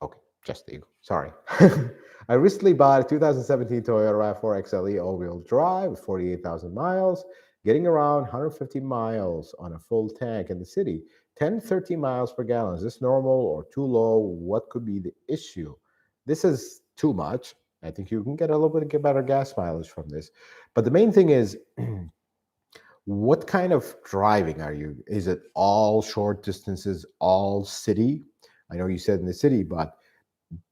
okay, just Igor, sorry. I recently bought a 2017 Toyota RAV4 XLE all-wheel drive with 48,000 miles, getting around 150 miles on a full tank in the city, 10, 13 miles per gallon. Is this normal or too low? What could be the issue? This is too much. I think you can get a little bit better gas mileage from this. But the main thing is, what kind of driving are you? Is it all short distances, all city? I know you said in the city, but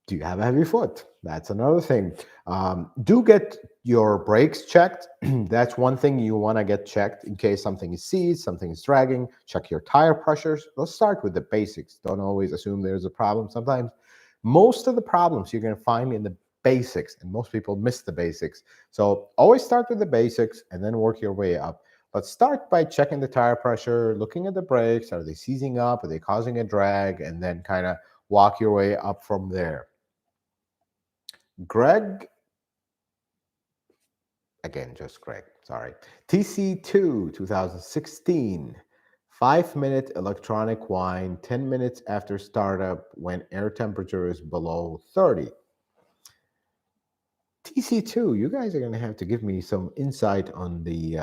do you have a heavy foot? That's another thing. Do get your brakes checked. That's one thing you want to get checked in case something is seized, something is dragging. Check your tire pressures. Let's start with the basics. Don't always assume there's a problem. Sometimes most of the problems you're going to find in the basics, and most people miss the basics. So always start with the basics and then work your way up. But start by checking the tire pressure, looking at the brakes. Are they seizing up? Are they causing a drag? And then kind of walk your way up from there. Greg, again, just Greg, sorry. TC2 2016, 5-minute electronic whine 10 minutes after startup when air temperature is below 30. TC2, you guys are going to have to give me some insight on the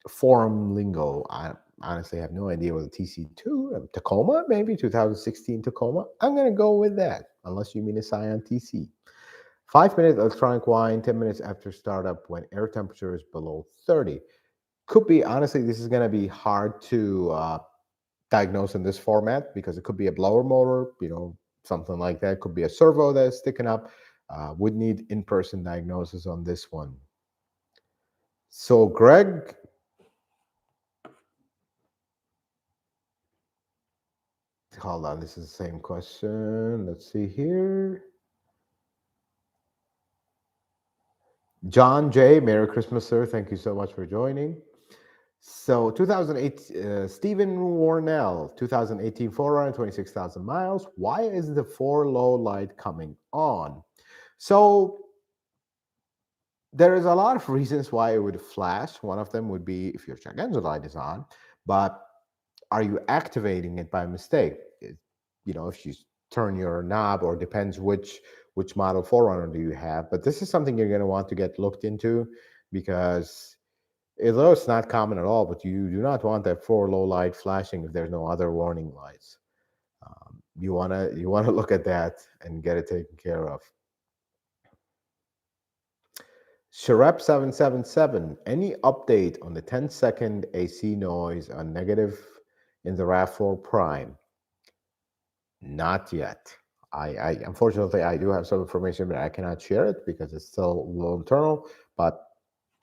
forum lingo. I honestly have no idea what the TC2, Tacoma, maybe 2016 Tacoma. I'm going to go with that, unless you mean a Scion TC. 5-minute electronic whine 10 minutes after startup when air temperature is below 30. Could be, honestly, this is going to be hard to diagnose in this format because it could be a blower motor, something like that. Could be a servo that's sticking up. Would need in-person diagnosis on this one. So Greg, hold on, this is the same question. Let's see here. John J, Merry Christmas, sir. Thank you so much for joining. So 2008, Stephen Warnell, 2018 4Runner, 26,000 miles. Why is the 4 low light coming on? So there is a lot of reasons why it would flash. One of them would be if your check engine light is on, but are you activating it by mistake? If you turn your knob, or depends which model 4Runner do you have. But this is something you're going to want to get looked into, because although it's not common at all, but you do not want that 4 low light flashing if there's no other warning lights. You wanna look at that and get it taken care of. Sharep777, any update on the 10-second AC noise on negative in the RAV4 Prime? Not yet. I unfortunately I do have some information, but I cannot share it because it's still a little internal. But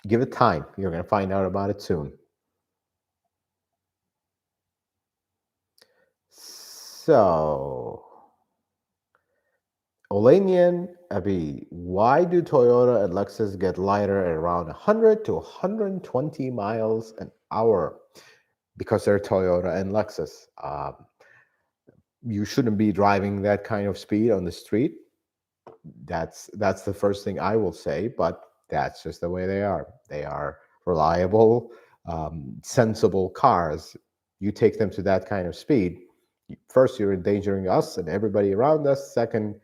give it time. You're going to find out about it soon. So, Olanian Abi, why do Toyota and Lexus get lighter at around 100 to 120 miles an hour? Because they're Toyota and Lexus. You shouldn't be driving that kind of speed on the street. That's the first thing I will say, but that's just the way they are. They are reliable, sensible cars. You take them to that kind of speed, first, you're endangering us and everybody around us. Second,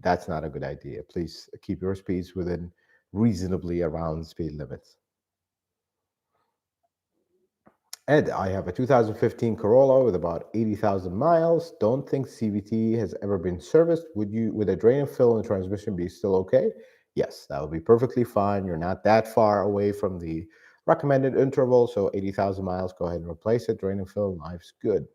that's not a good idea. Please keep your speeds within reasonably around speed limits. Ed, I have a 2015 Corolla with about 80,000 miles. Don't think CVT has ever been serviced. Would a drain and fill in the transmission be still okay? Yes, that would be perfectly fine. You're not that far away from the recommended interval, so 80,000 miles, go ahead and replace it. Drain and fill, life's good.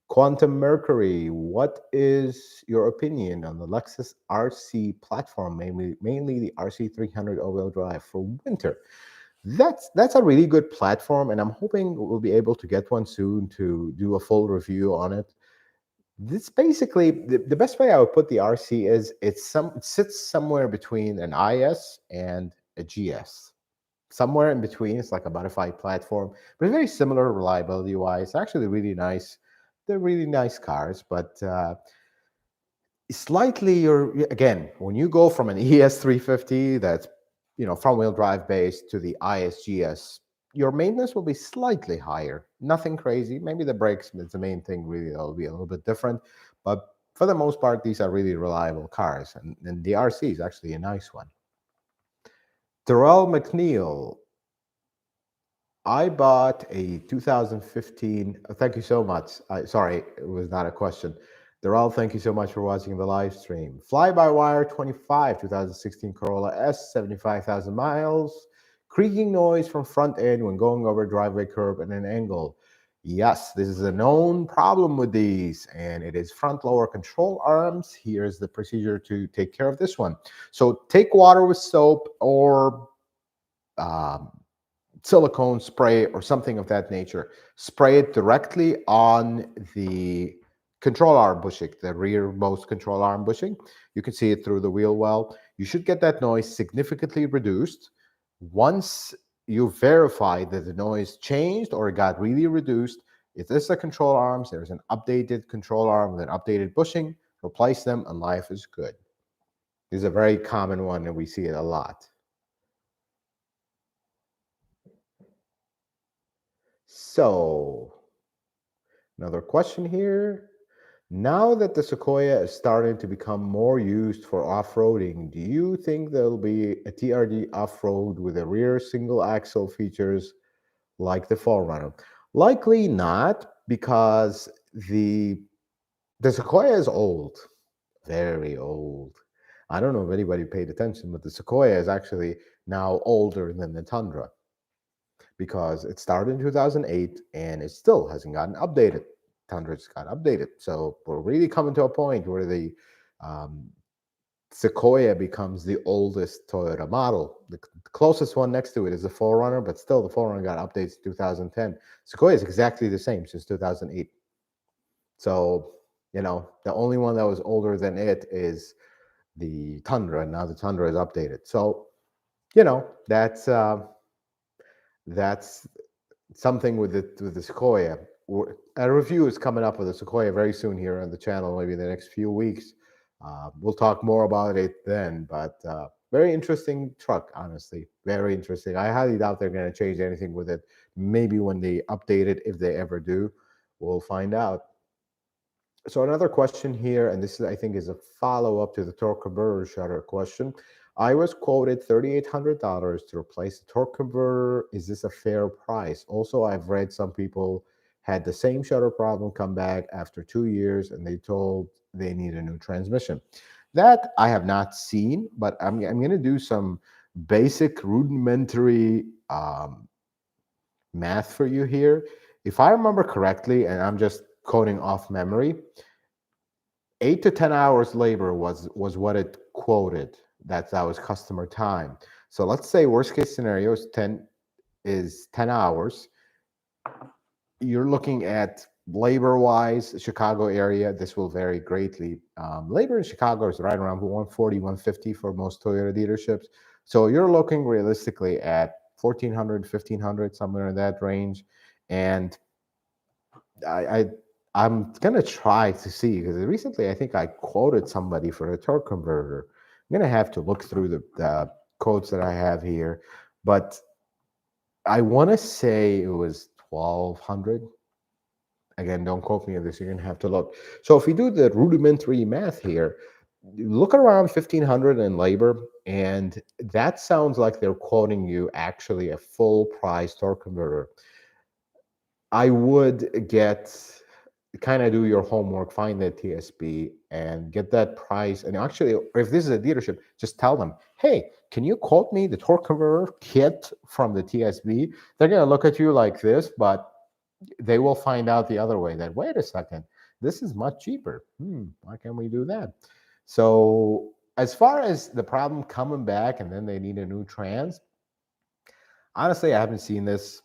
Quantum Mercury, what is your opinion on the Lexus RC platform, mainly the RC300 all-wheel drive for winter? That's a really good platform, and I'm hoping we'll be able to get one soon to do a full review on it. This basically, the best way I would put the RC is it sits somewhere between an IS and a GS. Somewhere in between. It's like a modified platform, but it's very similar reliability wise. Actually, really nice. They're really nice cars, but slightly, again, when you go from an ES350 that's front wheel drive based to the ISGS, your maintenance will be slightly higher. Nothing crazy. Maybe the brakes is the main thing. Really, that'll be a little bit different, but for the most part, these are really reliable cars, and the RC is actually a nice one. Terrell McNeil, I bought a 2015. Thank you so much. Sorry, it was not a question. Darrell, thank you so much for watching the live stream. Fly-by-wire 25, 2016 Corolla S, 75,000 miles. Creaking noise from front end when going over a driveway curb at an angle. Yes, this is a known problem with these, and it is front lower control arms. Here's the procedure to take care of this one. So take water with soap or silicone spray or something of that nature. Spray it directly on the control arm bushing, the rearmost control arm bushing. You can see it through the wheel well. You should get that noise significantly reduced. Once you verify that the noise changed or it got really reduced, if this is the control arms, there's an updated control arm with an updated bushing, replace them and life is good. This is a very common one and we see it a lot. So Another question here. Now that the Sequoia is starting to become more used for off-roading, do you think there'll be a TRD off-road with a rear single axle features like the 4Runner? Likely not, because the Sequoia is old, very old. I don't know if anybody paid attention, but the Sequoia is actually now older than the Tundra because it started in 2008 and it still hasn't gotten updated. Tundra just got updated. So we're really coming to a point where the um, Sequoia becomes the oldest Toyota model. The closest one next to it is the 4Runner, but still the 4Runner got updates in 2010. Sequoia is exactly the same since 2008. So, the only one that was older than it is the Tundra, and now the Tundra is updated. So, you know, that's uh, that's something with the Sequoia. A review is coming up with the Sequoia very soon here on the channel, maybe in the next few weeks. We'll talk more about it then, but very interesting truck, honestly. Very interesting. I highly doubt they're going to change anything with it. Maybe when they update it, if they ever do, we'll find out. So another question here, and this is, I think, is a follow-up to the torque converter shutter question. I was quoted $3,800 to replace the torque converter. Is this a fair price? Also, I've read some people had the same shutter problem come back after 2 years, and they told they need a new transmission. That I have not seen, but I'm going to do some basic rudimentary math for you here. If I remember correctly, and I'm just quoting off memory, 8 to 10 hours labor was what it quoted. That was customer time. So let's say worst case scenario is 10 hours. You're looking at labor wise, Chicago area, this will vary greatly. Labor in Chicago is right around 140, 150 for most Toyota dealerships. So you're looking realistically at 1,400, 1,500, somewhere in that range. And I I'm gonna try to see, because recently I think I quoted somebody for a torque converter. I'm gonna have to look through the quotes that I have here, but I want to say it was 1,200. Again, don't quote me on this. You're gonna have to look. So if we do the rudimentary math here, look around 1,500 in labor, and that sounds like they're quoting you actually a full price torque converter. I would kind of do your homework, find the TSB and get that price. And actually, if this is a dealership, just tell them, hey, can you quote me the torque converter kit from the TSB? They're going to look at you like this, but they will find out the other way that, wait a second, this is much cheaper. Why can't we do that? So as far as the problem coming back and then they need a new trans, honestly, I haven't seen this.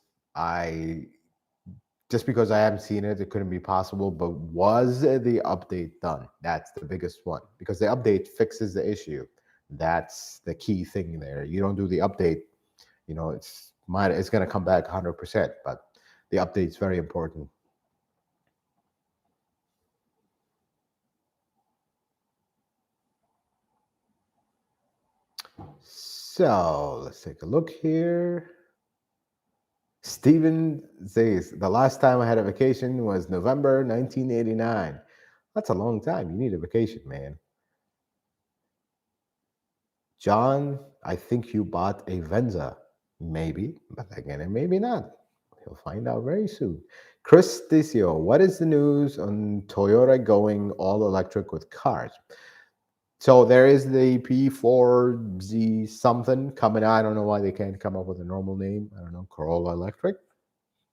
Just because I haven't seen it, it couldn't be possible. But was the update done? That's the biggest one, because the update fixes the issue. That's the key thing there. You don't do the update, it's going to come back 100%. But the update's very important. So let's take a look here. Steven says, the last time I had a vacation was November 1989. That's a long time. You need a vacation, man. John, I think you bought a Venza. Maybe, but again, maybe not. He'll find out very soon. Chris Dicio, what is the news on Toyota going all electric with cars? So there is the P4Z something coming out. I don't know why they can't come up with a normal name. I don't know, Corolla Electric,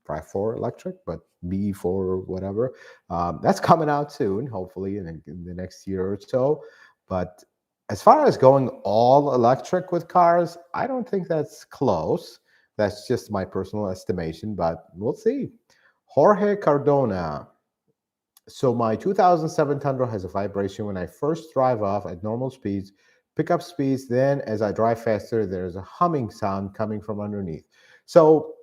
Drive4 Electric, but B4 whatever. That's coming out soon, hopefully in the next year or so. But as far as going all electric with cars, I don't think that's close. That's just my personal estimation, but we'll see. Jorge Cardona. So my 2007 Tundra has a vibration when I first drive off at normal speeds, pickup speeds. Then as I drive faster, there's a humming sound coming from underneath. So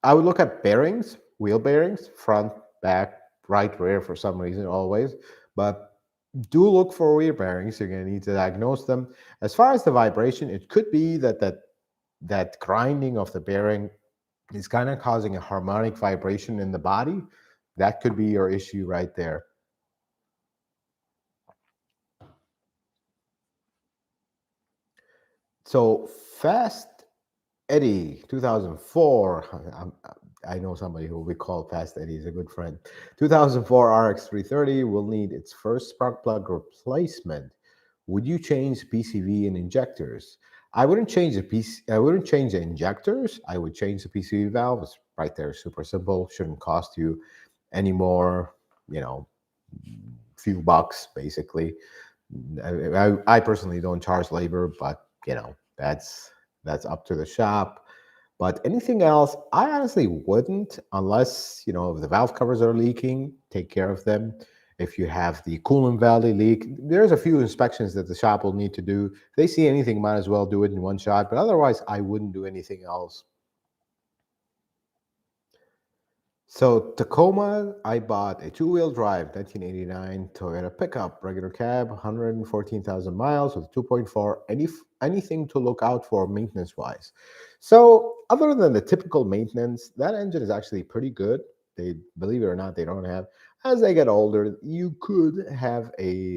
I would look at bearings, wheel bearings, front, back, right, rear for some reason always. But do look for rear bearings. You're going to need to diagnose them. As far as the vibration, it could be that grinding of the bearing is kind of causing a harmonic vibration in the body. That could be your issue right there. So Fast Eddie 2004. I know somebody who we call Fast Eddie. He's a good friend. 2004 RX 330 will need its first spark plug replacement. Would you change PCV and injectors? I wouldn't change the PC. I wouldn't change the injectors. I would change the PCV valve. It's right there, super simple. Shouldn't cost you any more. You know, few bucks basically. I personally don't charge labor, but that's up to the shop. But anything else, I honestly wouldn't, unless if the valve covers are leaking, take care of them. If you have the coolant valley leak, there's a few inspections that the shop will need to do. If they see anything, might as well do it in one shot. But otherwise, I wouldn't do anything else. So Tacoma, I bought a two-wheel drive 1989 Toyota pickup, regular cab, 114,000 miles with 2.4. Anything to look out for maintenance-wise? So other than the typical maintenance, that engine is actually pretty good. They, believe it or not, they don't have. As they get older, you could have a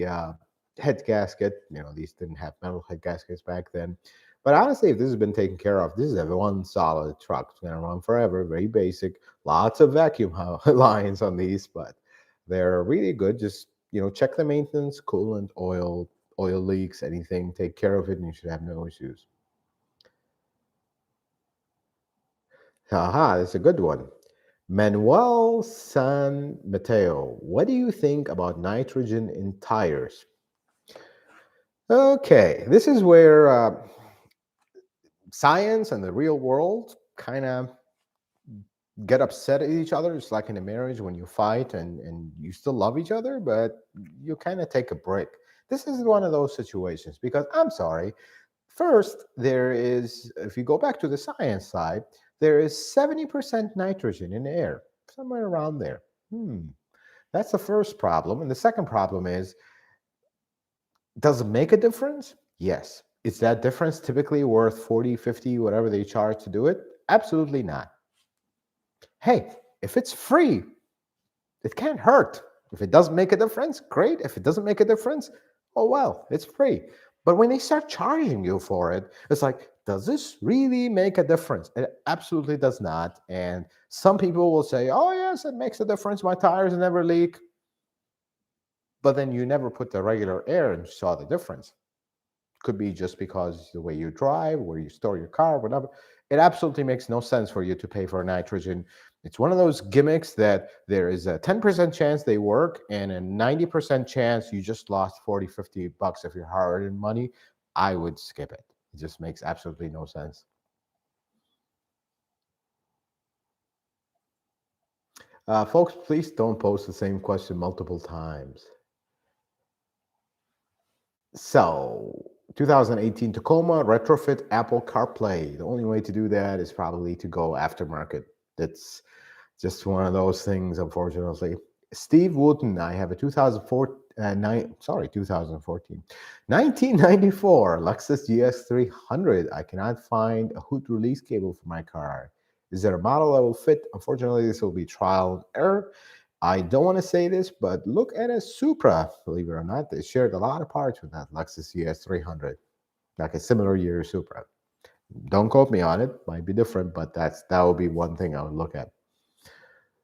head gasket. These didn't have metal head gaskets back then. But honestly, if this has been taken care of, this is a one solid truck. It's going to run forever. Very basic. Lots of vacuum lines on these, but they're really good. Just check the maintenance, coolant, oil leaks, anything. Take care of it, and you should have no issues. Haha, that's a good one. Manuel San Mateo, what do you think about nitrogen in tires? Okay, this is where science and the real world kind of get upset at each other. It's like in a marriage when you fight and you still love each other, but you kind of take a break. This is one of those situations because I'm sorry. First, there is, if you go back to the science side, there is 70% nitrogen in the air, somewhere around there. That's the first problem. And the second problem is, does it make a difference? Yes. Is that difference typically worth 40, 50, whatever they charge to do it? Absolutely not. Hey, if it's free, it can't hurt. If it doesn't make a difference, great. If it doesn't make a difference, oh well, it's free. But when they start charging you for it, it's like, does this really make a difference? It absolutely does not. And some people will say, oh yes, it makes a difference. My tires never leak. But then you never put the regular air and saw the difference. Could be just because the way you drive, where you store your car, whatever. It absolutely makes no sense for you to pay for nitrogen. It's one of those gimmicks that there is a 10% chance they work and a 90% chance you just lost 40, 50 bucks of your hard-earned money. I would skip it. It just makes absolutely no sense. Folks, please don't post the same question multiple times. So, 2018 Tacoma retrofit Apple CarPlay. The only way to do that is probably to go aftermarket. That's just one of those things, unfortunately. Steve Wooten, I have a 2014, 1994 Lexus GS300. I cannot find a hood release cable for my car. Is there a model that will fit? Unfortunately, this will be trial and error. I don't want to say this, but look at a Supra. Believe it or not, they shared a lot of parts with that Lexus GS300, like a similar year Supra. Don't quote me on it; might be different, but that would be one thing I would look at.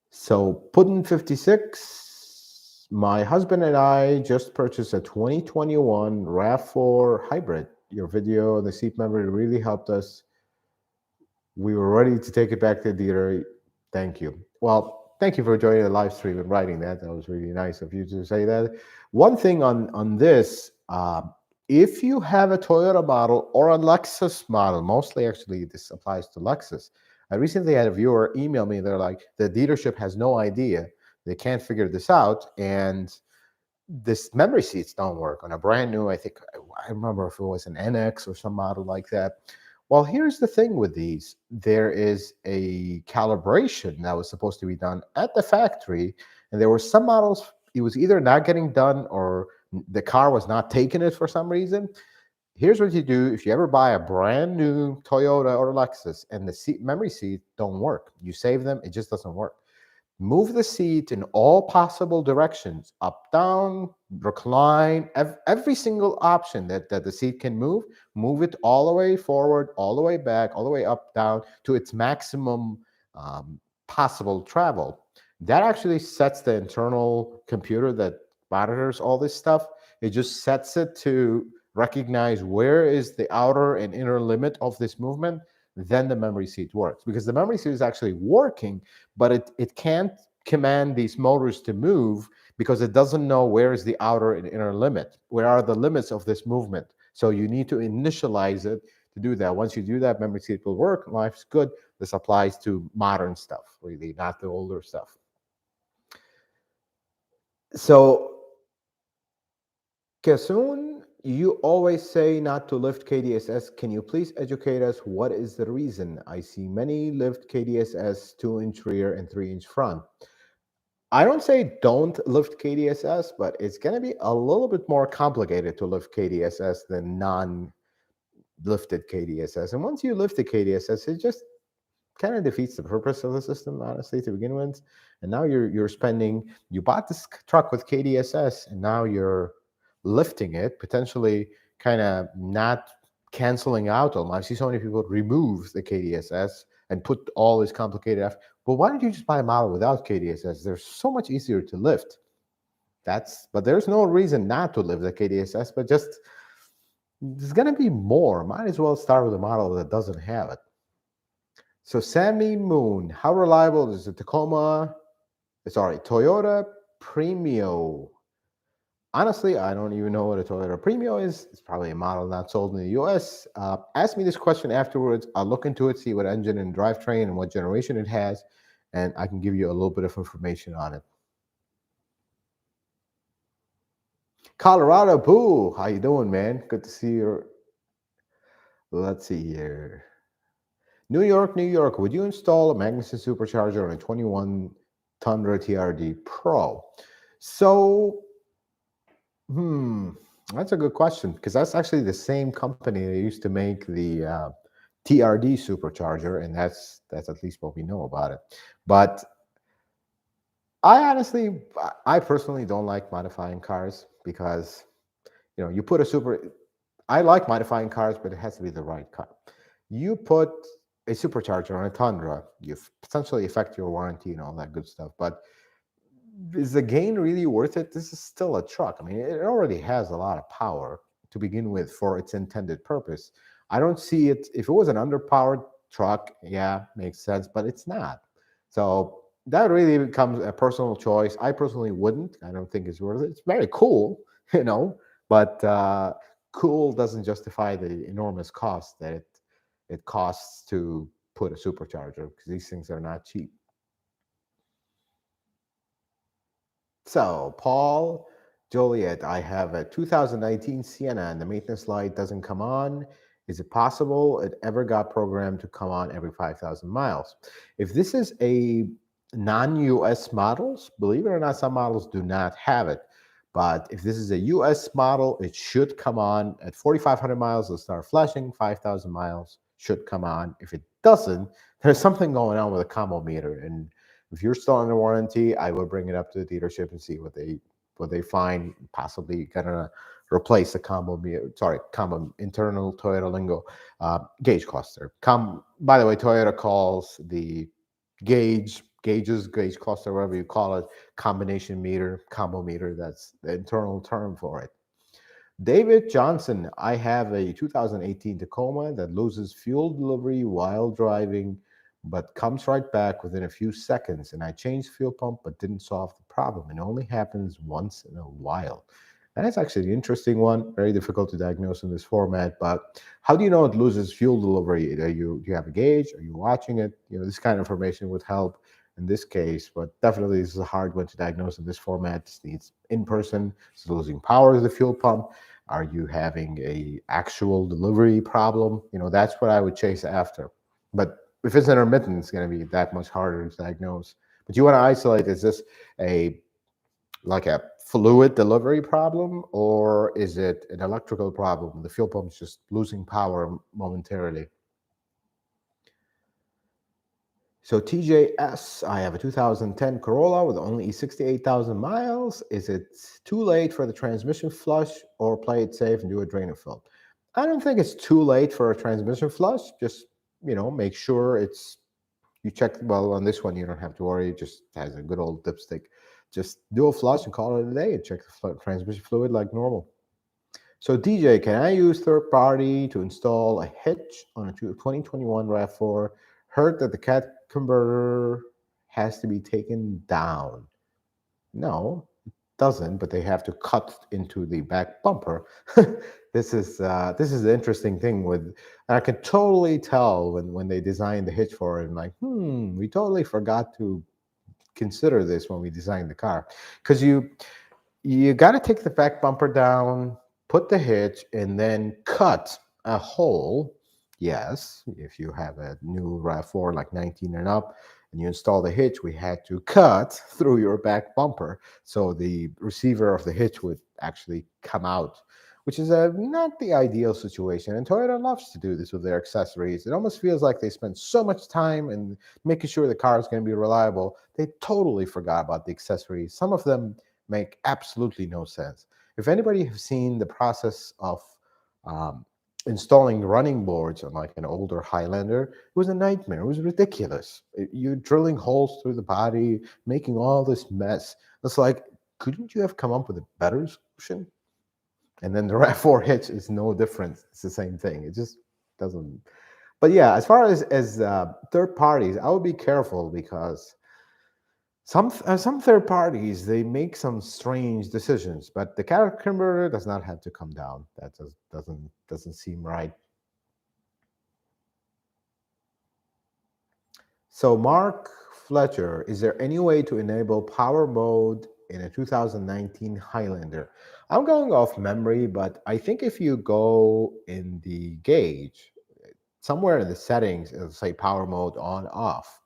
So, Puddin 56. My husband and I just purchased a 2021 RAV4 hybrid. Your video on the seat memory really helped us. We were ready to take it back to the dealer. Thank you. Well, thank you for joining the live stream and writing that. That was really nice of you to say that. One thing on this, if you have a Toyota model or a Lexus model, mostly actually this applies to Lexus. I recently had a viewer email me. They're like, the dealership has no idea. They can't figure this out. And this memory seats don't work on a brand new, I remember if it was an NX or some model like that. Well, here's the thing with these. There is a calibration that was supposed to be done at the factory, and there were some models, it was either not getting done or the car was not taking it for some reason. Here's what you do. If you ever buy a brand new Toyota or Lexus and the memory seats don't work, you save them, it just doesn't work. move the seat in all possible directions, up, down, recline, every single option that the seat can move it all the way forward, all the way back, all the way up, down to its maximum possible travel. That actually sets the internal computer that monitors all this stuff. It just sets it to recognize where is the outer and inner limit of this movement. Then the memory seat works, because the memory seat is actually working, but it can't command these motors to move because it doesn't know where is the outer and inner limit. Where are the limits of this movement? So you need to initialize it to do that. Once you do that, memory seat will work. Life's good. This applies to modern stuff, really, not the older stuff. So, Kasoon, you always say not to lift KDSS. Can you please educate us? What is the reason? I see many lift KDSS 2-inch rear and 3-inch front. I don't say don't lift KDSS, but it's going to be a little bit more complicated to lift KDSS than non-lifted KDSS. And once you lift the KDSS, it just kind of defeats the purpose of the system, honestly, to begin with. And now you're spending, you bought this truck with KDSS, and now you're lifting it, potentially kind of not canceling out all. I see so many people remove the KDSS and put all this complicated after. But why don't you just buy a model without KDSS? They're so much easier to lift. But there's no reason not to lift the KDSS, but just there's going to be more. Might as well start with a model that doesn't have it. So Sammy Moon, how reliable is the Toyota Premio? Honestly, I don't even know what a Toyota Premio is. It's probably a model not sold in the US. Ask me this question afterwards. I'll look into it, see what engine and drivetrain and what generation it has, and I can give you a little bit of information on it. Colorado Boo, how you doing, man? Good to see you. Let's see here. New York, New York, would you install a Magnuson supercharger on a 21 Tundra TRD Pro? So, that's a good question, because that's actually the same company that used to make the TRD supercharger, and that's at least what we know about it. But I personally don't like modifying cars, because you put I like modifying cars, but it has to be the right car. You put a supercharger on a Tundra, you potentially affect your warranty and all that good stuff. But is the gain really worth it? This is still a truck. I mean, it already has a lot of power to begin with for its intended purpose. I don't see it. If it was an underpowered truck, yeah, makes sense, but it's not. So that really becomes a personal choice. I personally wouldn't. I don't think it's worth it. It's very cool, but cool doesn't justify the enormous cost that it costs to put a supercharger, because these things are not cheap. So, Paul Joliet, I have a 2019 Sienna and the maintenance light doesn't come on. Is it possible it ever got programmed to come on every 5,000 miles? If this is a non-US models, believe it or not, some models do not have it. But if this is a US model, it should come on at 4,500 miles. It'll start flashing. 5,000 miles should come on. If it doesn't, there's something going on with the combo meter. And if you're still under warranty, I will bring it up to the dealership and see what they find. Possibly gonna replace the combo internal Toyota lingo gauge cluster. By the way, Toyota calls the gauge cluster, whatever you call it, combination meter, combo meter. That's the internal term for it. David Johnson, I have a 2018 Tacoma that loses fuel delivery while driving, but comes right back within a few seconds. And I changed fuel pump, but didn't solve the problem. It only happens once in a while. And that's actually an interesting one. Very difficult to diagnose in this format. But how do you know it loses fuel delivery? Do you have a gauge? Are you watching it? This kind of information would help in this case. But definitely, this is a hard one to diagnose in this format. This needs in person. Is it losing power to the fuel pump? Are you having a actual delivery problem? That's what I would chase after. But if it's intermittent, it's going to be that much harder to diagnose. But you want to isolate, is this like a fluid delivery problem, or is it an electrical problem? The fuel pump is just losing power momentarily. So TJS, I have a 2010 Corolla with only 68,000 miles. Is it too late for the transmission flush or play it safe and do a drain and fill? I don't think it's too late for a transmission flush. Just, make sure you check, well, on this one, you don't have to worry. It just has a good old dipstick. Just do a flush and call it a day and check the transmission fluid like normal. So DJ, can I use third party to install a hitch on a 2021 RAV4? Heard that the cat converter has to be taken down. No, it doesn't, but they have to cut into the back bumper. This is the interesting thing with, and I can totally tell when they designed the hitch for it. I'm like, we totally forgot to consider this when we designed the car, because you got to take the back bumper down, put the hitch, and then cut a hole. Yes, if you have a new RAV4 like 19 and up, and you install the hitch, we had to cut through your back bumper, so the receiver of the hitch would actually come out, which is not the ideal situation. And Toyota loves to do this with their accessories. It almost feels like they spend so much time in making sure the car is going to be reliable. They totally forgot about the accessories. Some of them make absolutely no sense. If anybody has seen the process of um, installing running boards on like an older Highlander, it was a nightmare. It was ridiculous. You're drilling holes through the body, making all this mess. It's like, couldn't you have come up with a better solution? And then the RAV4 hitch is no different. It's the same thing. It just doesn't. But yeah, as far as third parties, I would be careful, because some third parties, they make some strange decisions, but the character converter does not have to come down. That doesn't seem right. So Mark Fletcher, is there any way to enable power mode in a 2019 Highlander? I'm going off memory, but I think if you go in the gauge, somewhere in the settings, it'll say power mode on off.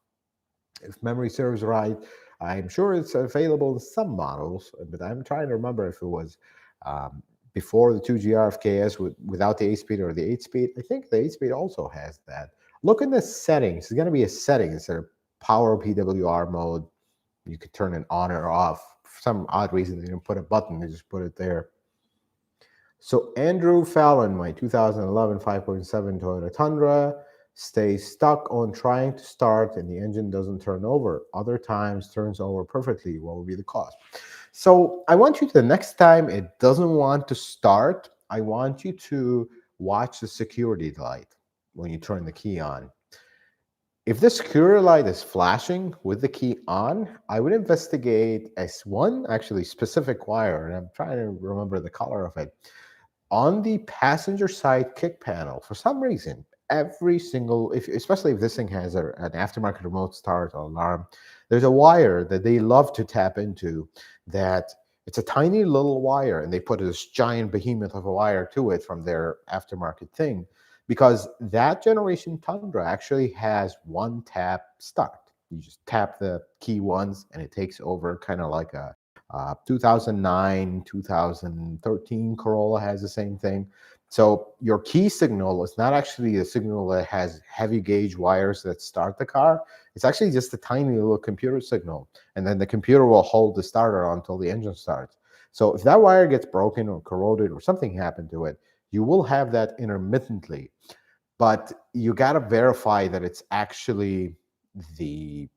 If memory serves right, I'm sure it's available in some models, but I'm trying to remember if it was before the 2GR without the 8-speed or the 8-speed. I think the 8-speed also has that. Look in the settings. It's going to be a setting instead of power PWR mode. You could turn it on or off. For some odd reason, they didn't put a button. They just put it there. So Andrew Fallon, my 2011 5.7 Toyota Tundra, stays stuck on trying to start and the engine doesn't turn over. Other times turns over perfectly. What would be the cause? So I want you to, the next time it doesn't want to start, I want you to watch the security light when you turn the key on. If the security light is flashing with the key on, I would investigate S1, actually specific wire, and I'm trying to remember the color of it. On the passenger side kick panel, for some reason, every single, especially if this thing has an aftermarket remote start or alarm, there's a wire that they love to tap into, that it's a tiny little wire, and they put this giant behemoth of a wire to it from their aftermarket thing, because that generation Tundra actually has one tap start. You just tap the key once and it takes over, kind of like a 2009, 2013 Corolla has the same thing. So your key signal is not actually a signal that has heavy gauge wires that start the car. It's actually just a tiny little computer signal. And then the computer will hold the starter until the engine starts. So if that wire gets broken or corroded or something happened to it, you will have that intermittently. But you got to verify that it's actually the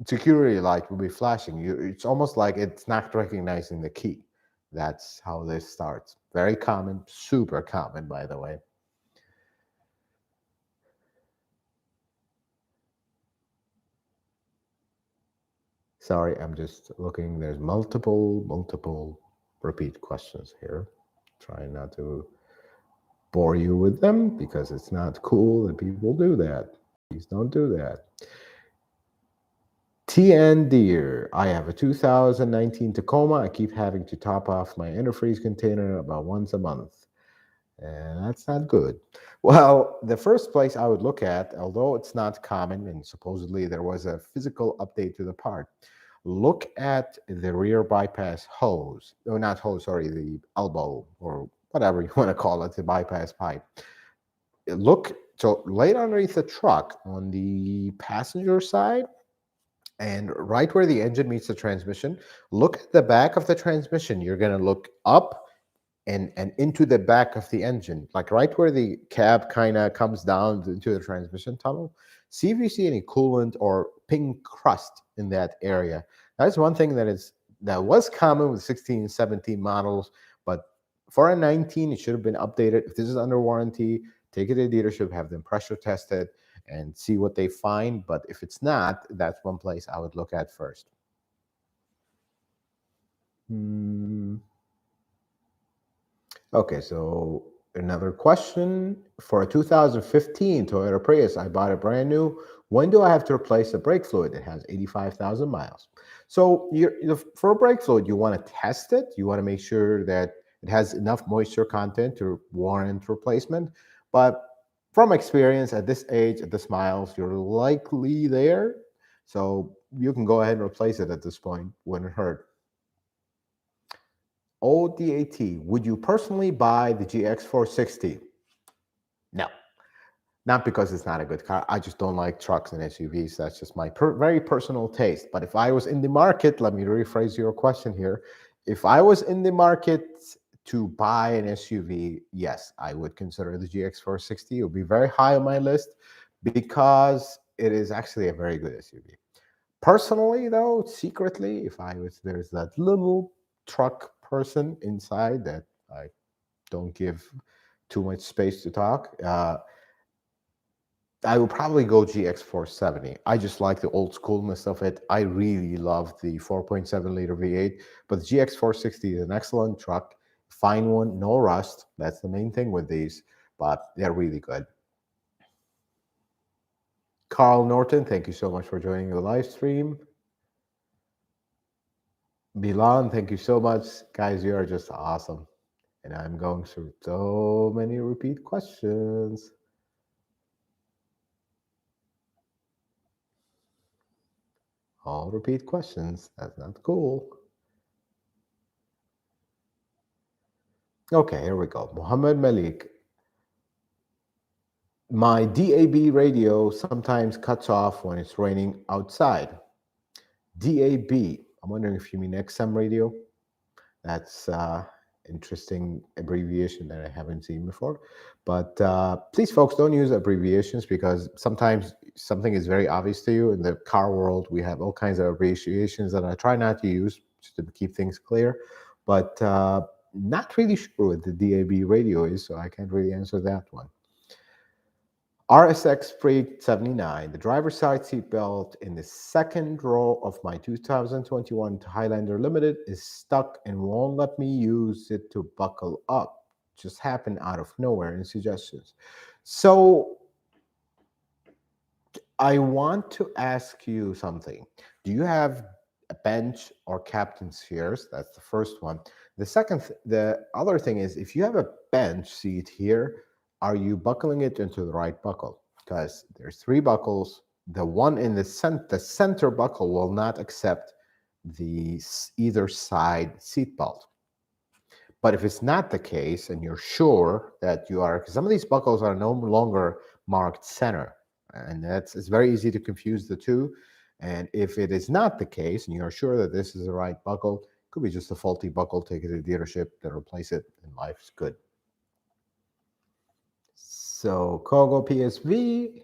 security light will be flashing. It's almost like it's not recognizing the key. That's how this starts. Very common, super common, by the way. Sorry, I'm just looking. There's multiple repeat questions here. Trying not to bore you with them, because it's not cool that people do that. Please don't do that. TN Deer, I have a 2019 Tacoma. I keep having to top off my antifreeze container about once a month. And that's not good. Well, the first place I would look at, although it's not common, and supposedly there was a physical update to the part, look at the rear bypass hose. No, not hose, sorry, the elbow, or whatever you want to call it, the bypass pipe. Look So right underneath the truck on the passenger side, and right where the engine meets the transmission, look at the back of the transmission. You're going to look up and into the back of the engine, like right where the cab kind of comes down into the transmission tunnel. See if you see any coolant or pink crust in that area. That's one thing that was common with 16 and 17 models, but for a 19, it should have been updated. If this is under warranty, take it to the dealership, have them pressure test it, and see what they find. But if it's not, that's one place I would look at first. Okay, so another question. For a 2015 Toyota Prius, I bought it brand new. When do I have to replace the brake fluid? It has 85,000 miles. So for a brake fluid, you want to test it. You want to make sure that it has enough moisture content to warrant replacement. But from experience, at this age, at this miles, you're likely there. So you can go ahead and replace it at this point. Wouldn't hurt. ODAT, would you personally buy the GX460? No, not because it's not a good car. I just don't like trucks and SUVs. That's just my very personal taste. But if I was in the market, let me rephrase your question here. If I was in the market to buy an SUV, yes, I would consider the GX460. It would be very high on my list because it is actually a very good SUV. Personally, though, secretly, if I was, there's that little truck person inside that I don't give too much space to talk. I would probably go GX470. I just like the old schoolness of it. I really love the 4.7 liter V8, but the GX460 is an excellent truck, fine one, no rust. That's the main thing with these, but they're really good. Carl Norton, thank you so much for joining the live stream. Milan, thank you so much. Guys, you are just awesome. And I'm going through so many repeat questions. All repeat questions. That's not cool. Okay, here we go. Muhammad Malik. My DAB radio sometimes cuts off when it's raining outside. DAB. I'm wondering if you mean XM radio. That's interesting abbreviation that I haven't seen before. But please, folks, don't use abbreviations because sometimes something is very obvious to you. In the car world, we have all kinds of abbreviations that I try not to use just to keep things clear. But not really sure what the DAB radio is, so I can't really answer that one. RSX Freak 79, the driver's side seatbelt in the second row of my 2021 Highlander Limited is stuck and won't let me use it to buckle up. Just happened out of nowhere. Any suggestions? So I want to ask you something. Do you have a bench or captain's chairs? That's the first one. The other thing is, if you have a bench seat here, are you buckling it into the right buckle? Because there's three buckles. The one in the center buckle will not accept the either side seat belt. But if it's not the case and you're sure that you are, because some of these buckles are no longer marked center, and it's very easy to confuse the two. And if it is not the case and you're sure that this is the right buckle, it could be just a faulty buckle. Take it to the dealership, they'll replace it, and life's good. So Kogo PSV,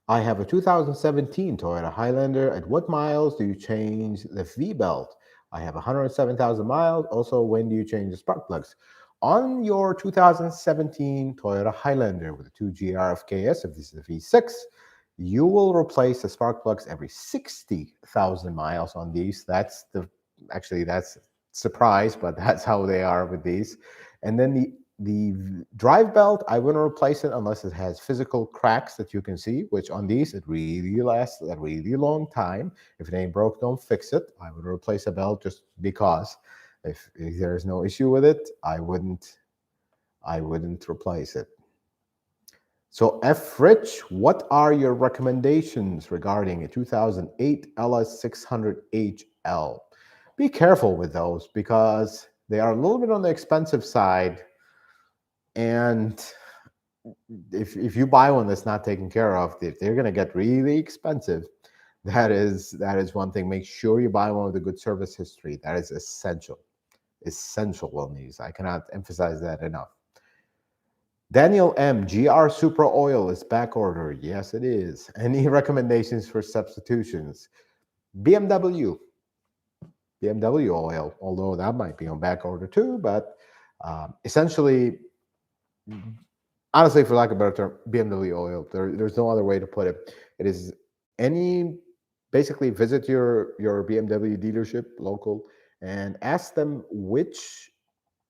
I have a 2017 Toyota Highlander. At what miles do you change the V-belt? I have 107,000 miles. Also, when do you change the spark plugs? On your 2017 Toyota Highlander with a 2G RFKS, if this is a V6, you will replace the spark plugs every 60,000 miles on these. That's a surprise, but that's how they are with these. And then the drive belt, I wouldn't replace it unless it has physical cracks that you can see, which on these, it really lasts a really long time. If it ain't broke, don't fix it. I would replace a belt just because. If there's no issue with it, I wouldn't replace it. So F. Rich, what are your recommendations regarding a 2008 LS600HL? Be careful with those because they are a little bit on the expensive side. And if you buy one that's not taken care of, they're going to get really expensive. That is one thing. Make sure you buy one with a good service history. That is essential on these. I cannot emphasize that enough. Daniel M, GR Supra Oil is back ordered. Yes, it is. Any recommendations for substitutions? BMW, BMW oil, although that might be on back order too, but essentially, honestly, for lack of a better term, BMW oil. There's no other way to put it. It is any basically visit your BMW dealership local and ask them which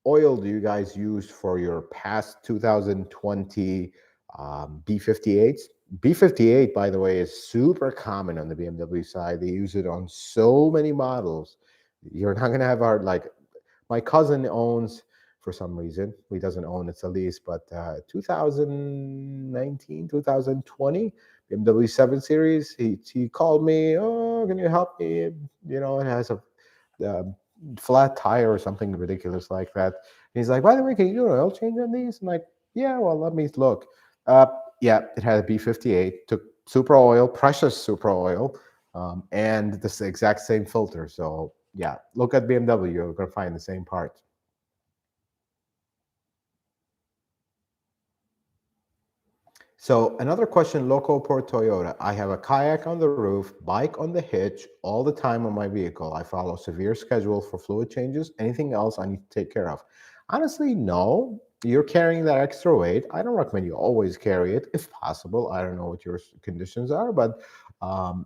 oil do you guys use for your past 2020 B58s. B58, by the way, is super common on the BMW side. They use it on so many models. You're not gonna have hard like my cousin owns, for some reason, he doesn't own, it's a lease, but 2019, 2020 BMW 7 Series, he called me, oh, can you help me? You know, it has a uh, flat tire or something ridiculous like that. And he's like, by the way, can you do an oil change on these? I'm like, yeah, well, let me look. Uh, yeah, it had a B58, took Supra oil, precious Supra oil, and this exact same filter. So yeah, look at BMW, you're going to find the same parts. So another question, local port Toyota. I have a kayak on the roof, bike on the hitch all the time on my vehicle. I follow severe schedule for fluid changes. Anything else I need to take care of? Honestly, no. You're carrying that extra weight. I don't recommend you always carry it if possible. I don't know what your conditions are, but um,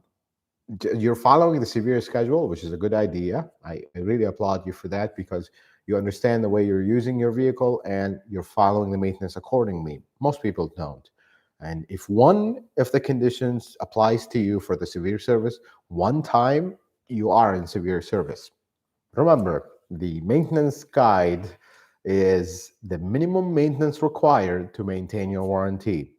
you're following the severe schedule, which is a good idea. I really applaud you for that because you understand the way you're using your vehicle and you're following the maintenance accordingly. Most people don't. And if one of the conditions applies to you for the severe service, one time you are in severe service. Remember, the maintenance guide is the minimum maintenance required to maintain your warranty.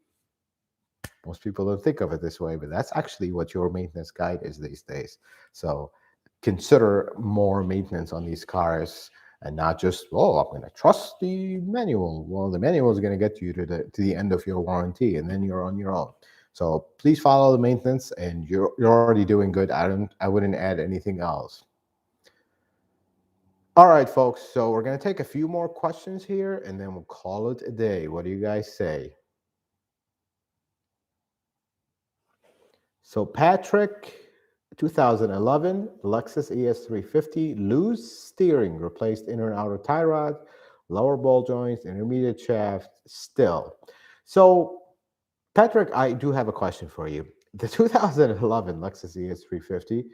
Most people don't think of it this way, but that's actually what your maintenance guide is these days. So consider more maintenance on these cars and not just, oh, I'm going to trust the manual. Well, the manual is going to get you to the end of your warranty, and then you're on your own. So please follow the maintenance, and you're already doing good. I wouldn't add anything else. All right, folks. So we're going to take a few more questions here, and then we'll call it a day. What do you guys say? So Patrick, 2011 Lexus ES350, loose steering, replaced inner and outer tie rod, lower ball joints, intermediate shaft, still. So Patrick, I do have a question for you. The 2011 Lexus ES350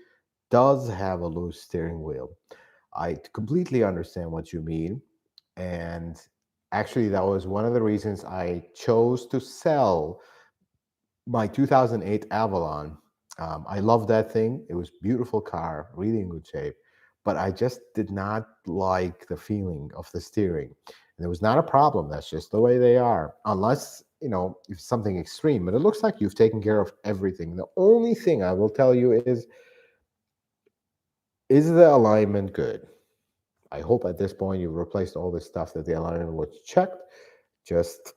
does have a loose steering wheel. I completely understand what you mean. And actually, that was one of the reasons I chose to sell my 2008 Avalon. I love that thing. It was a beautiful car, really in good shape. But I just did not like the feeling of the steering. And it was not a problem. That's just the way they are. Unless, if something extreme. But it looks like you've taken care of everything. The only thing I will tell you is the alignment good? I hope at this point you've replaced all this stuff that the alignment was checked. Just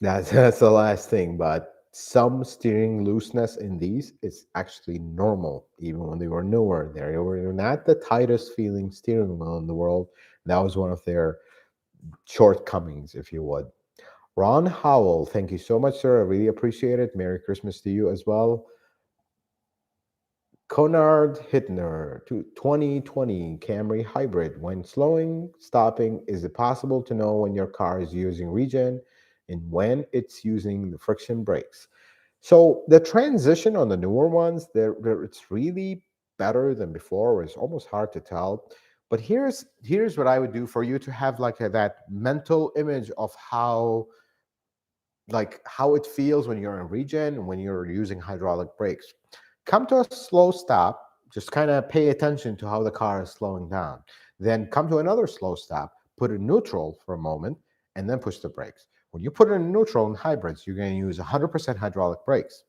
that's the last thing, but some steering looseness in these is actually normal, even when they were newer. They were not the tightest feeling steering wheel in the world. That was one of their shortcomings, if you would. Ron Howell, thank you so much, sir. I really appreciate it. Merry Christmas to you as well. Conard Hittner, 2020 Camry Hybrid. When slowing, stopping, is it possible to know when your car is using regen and when it's using the friction brakes? So the transition on the newer ones, it's really better than before. It's almost hard to tell. But here's what I would do for you to have like that mental image of how it feels when you're in regen and when you're using hydraulic brakes. Come to a slow stop, just kind of pay attention to how the car is slowing down. Then come to another slow stop, put it in neutral for a moment, and then push the brakes. When you put it in neutral in hybrids, you're going to use 100% hydraulic brakes.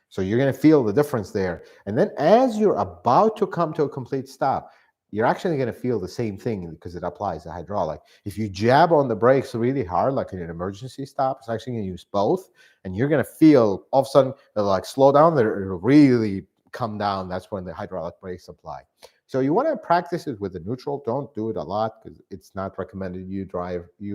So you're going to feel the difference there. And then as you're about to come to a complete stop, you're actually going to feel the same thing because it applies the hydraulic. If you jab on the brakes really hard, like in an emergency stop, it's actually going to use both, and you're going to feel all of a sudden it'll like slow down, it'll really come down. That's when the hydraulic brakes apply. So you want to practice it with the neutral. Don't do it a lot because it's not recommended you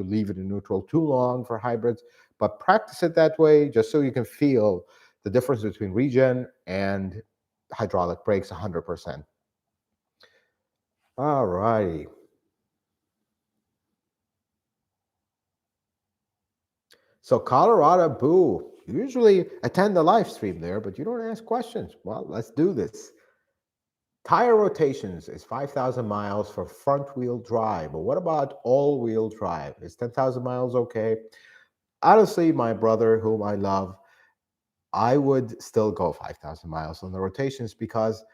leave it in neutral too long for hybrids, but practice it that way just so you can feel the difference between regen and hydraulic brakes 100%. All righty. So Colorado Boo, you usually attend the live stream there, but you don't ask questions. Well, let's do this. Tire rotations is 5,000 miles for front wheel drive, but what about all wheel drive? Is 10,000 miles okay? Honestly, my brother, whom I love, I would still go 5,000 miles on the rotations because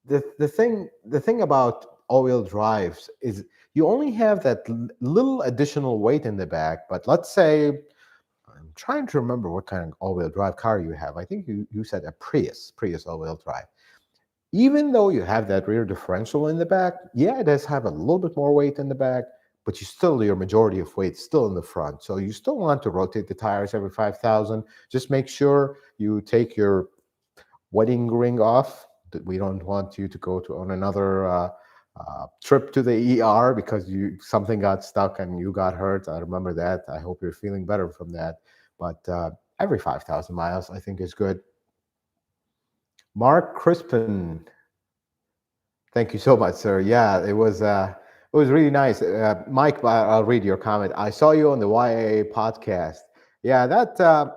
the thing about all-wheel drives is you only have that little additional weight in the back. But let's say I'm trying to remember what kind of all-wheel drive car you have. I think you said a Prius all-wheel drive. Even though you have that rear differential in the back, yeah, it does have a little bit more weight in the back, but your majority of weight still in the front. So you still want to rotate the tires every 5,000. Just make sure you take your wedding ring off. We don't want you to go on another trip to the ER because something got stuck and you got hurt. I remember that. I hope you're feeling better from that. But every 5,000 miles, I think, is good. Mark Crispin, thank you so much, sir. Yeah, it was really nice. Mike, I'll read your comment. I saw you on the YAA podcast. Yeah, that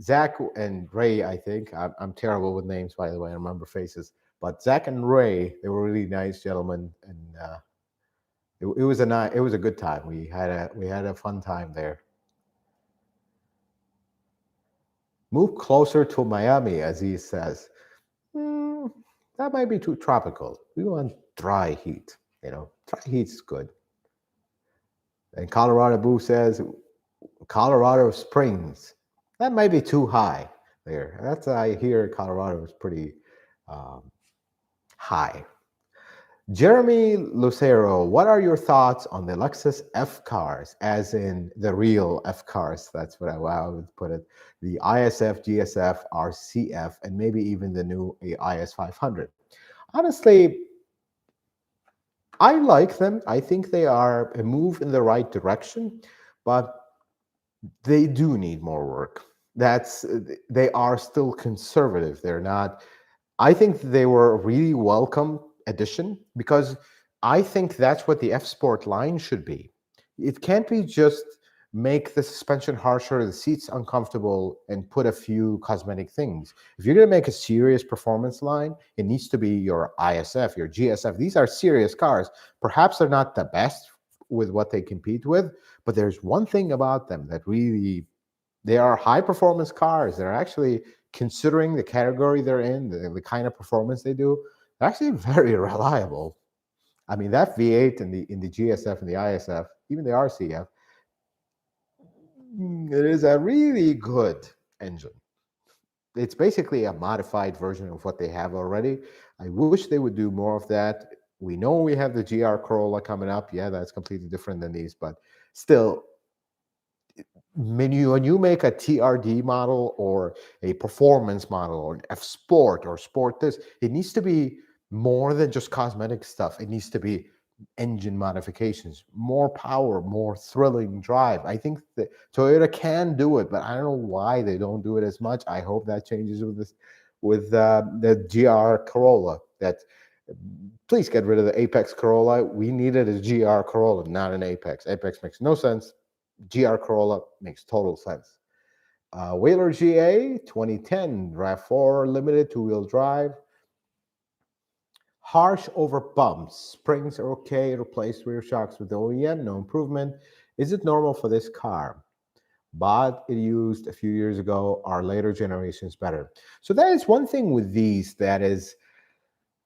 Zach and Ray, I think. I'm terrible with names, by the way. I remember faces. But Zach and Ray, they were really nice gentlemen, and it was a good time. We had a fun time there. Move closer to Miami, as he says. Hmm, that might be too tropical. We want dry heat. Dry heat's good. And Colorado Boo says Colorado Springs. That might be too high there. I hear Colorado is pretty um, high. Jeremy Lucero, what are your thoughts on the Lexus F cars, as in the real F cars? That's what I would put it. The ISF, GSF, RCF, and maybe even the new IS 500. Honestly, I like them. I think they are a move in the right direction, but they do need more work. They are still conservative. They're not. I think they were a really welcome addition because I think that's what the F Sport line should be. It can't be just make the suspension harsher, the seats uncomfortable, and put a few cosmetic things. If you're going to make a serious performance line, it needs to be your ISF, your GSF. These are serious cars. Perhaps they're not the best with what they compete with, but there's one thing about them that really, they are high performance cars. They're actually, considering the category they're in, the kind of performance they do, they're actually very reliable. I mean, that V8 in the GSF and the ISF, even the RCF, it is a really good engine. It's basically a modified version of what they have already. I wish they would do more of that. We know we have the GR Corolla coming up. Yeah, that's completely different than these, but still, when you make a TRD model or a performance model or an F Sport or Sport this, it needs to be more than just cosmetic stuff. It needs to be engine modifications, more power, more thrilling drive. I think that Toyota can do it, but I don't know why they don't do it as much. I hope that changes with the GR Corolla. That please get rid of the Apex Corolla. We needed a GR Corolla, not an Apex. Apex makes no sense. GR Corolla makes total sense. Whaler GA 2010 RAV4 limited two-wheel drive. Harsh over bumps. Springs are okay. Replace rear shocks with the OEM. No improvement. Is it normal for this car? Bought it used a few years ago. Are later generations better? So that is one thing with these, that is,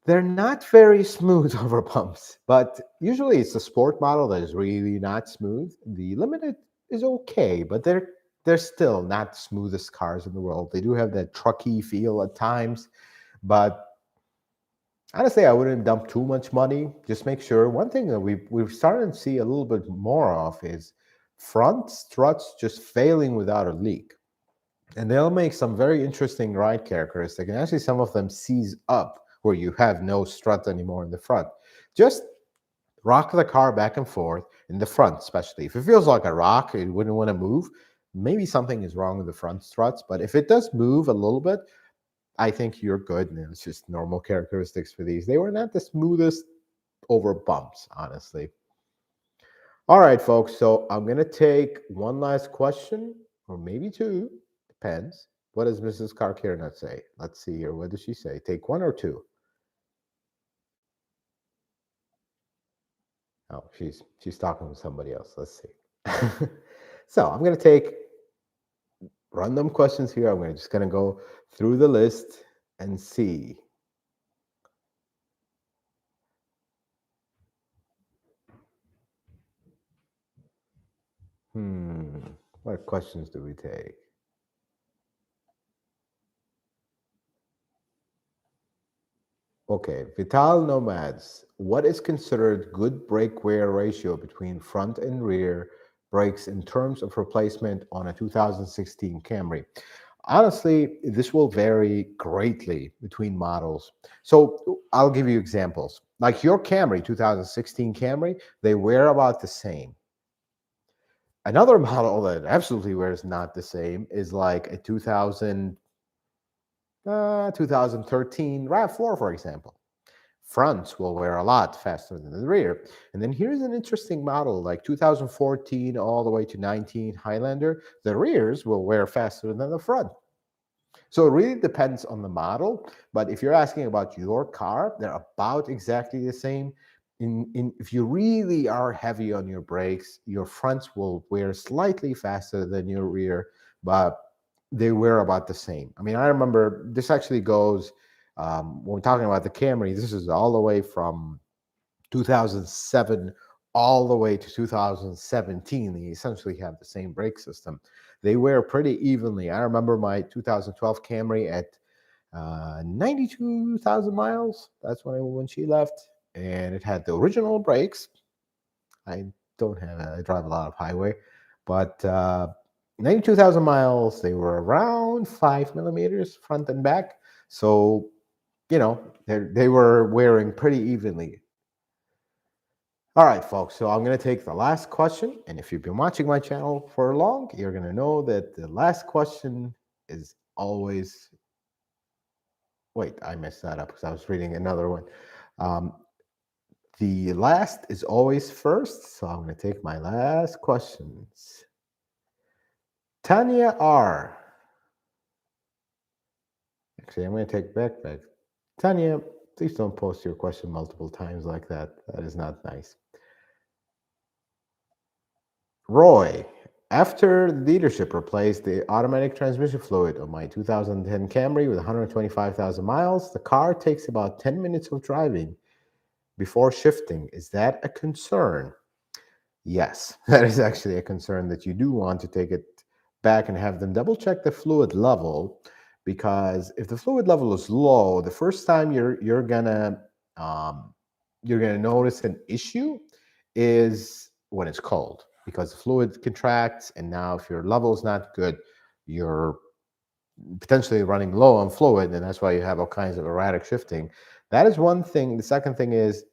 they're not very smooth over bumps, but usually it's the sport model that is really not smooth. The limited is okay, but they're still not the smoothest cars in the world. They do have that trucky feel at times, but Honestly, I wouldn't dump too much money. Just make sure. One thing that we've started to see a little bit more of is front struts just failing without a leak. And they'll make some very interesting ride characteristics. And actually, some of them seize up where you have no strut anymore in the front. Just rock the car back and forth in the front, especially. If it feels like a rock, you wouldn't want to move. Maybe something is wrong with the front struts. But if it does move a little bit, I think you're good. And it's just normal characteristics for these. They were not the smoothest over bumps, honestly. All right, folks. So I'm going to take one last question, or maybe two. Depends. What does Mrs. Karkirna say? Let's see here. What does she say? Take one or two? Oh, she's talking with somebody else. Let's see. So I'm going to take random questions here. I'm just going to go through the list and see. What questions do we take? Okay, Vital Nomads. What is considered good brake wear ratio between front and rear brakes in terms of replacement on a 2016 Camry? Honestly, this will vary greatly between models. So I'll give you examples. Like your Camry, 2016 Camry, they wear about the same. Another model that absolutely wears not the same is like a 2013 RAV4, for example. Fronts will wear a lot faster than the rear. And then here's an interesting model like 2014 all the way to 19 Highlander. The rears will wear faster than the front. So it really depends on the model. But if you're asking about your car, they're about exactly the same. If you really are heavy on your brakes, your fronts will wear slightly faster than your rear, but they wear about the same. I mean, I remember this actually goes when we're talking about the Camry. This is all the way from 2007 all the way to 2017. They essentially have the same brake system. They wear pretty evenly. I remember my 2012 Camry at 92,000 miles. That's when she left, and it had the original brakes. I don't have. I drive a lot of highway, but 92,000 miles. They were around 5 millimeters front and back. So they were wearing pretty evenly. All right, folks. So I'm going to take the last question. And if you've been watching my channel for long, you're going to know that the last question is always. Wait, I messed that up because I was reading another one. Um, the last is always first. So I'm going to take my last questions. Tanya R. Actually, I'm going to take back. Tanya, please don't post your question multiple times like that. That is not nice. Roy, after the dealership replaced the automatic transmission fluid on my 2010 Camry with 125,000 miles, the car takes about 10 minutes of driving before shifting. Is that a concern? Yes, that is actually a concern that you do want to take it back and have them double check the fluid level, because if the fluid level is low, the first time you're gonna notice an issue is when it's cold, because the fluid contracts, and now if your level is not good, you're potentially running low on fluid, and that's why you have all kinds of erratic shifting. That is one thing. The second thing is,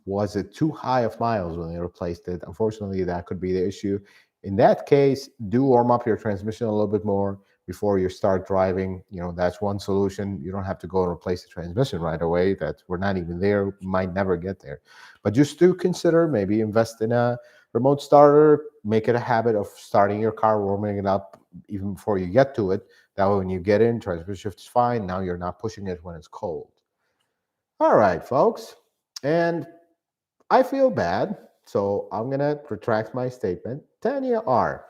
was it too high of miles when they replaced it? Unfortunately, that could be the issue. In that case, do warm up your transmission a little bit more before you start driving. That's one solution. You don't have to go and replace the transmission right away. We're not even there. We might never get there. But just do consider maybe invest in a remote starter. Make it a habit of starting your car, warming it up even before you get to it. That way, when you get in, transmission shift is fine. Now you're not pushing it when it's cold. All right, folks. And I feel bad, so I'm going to retract my statement. Tanya R.,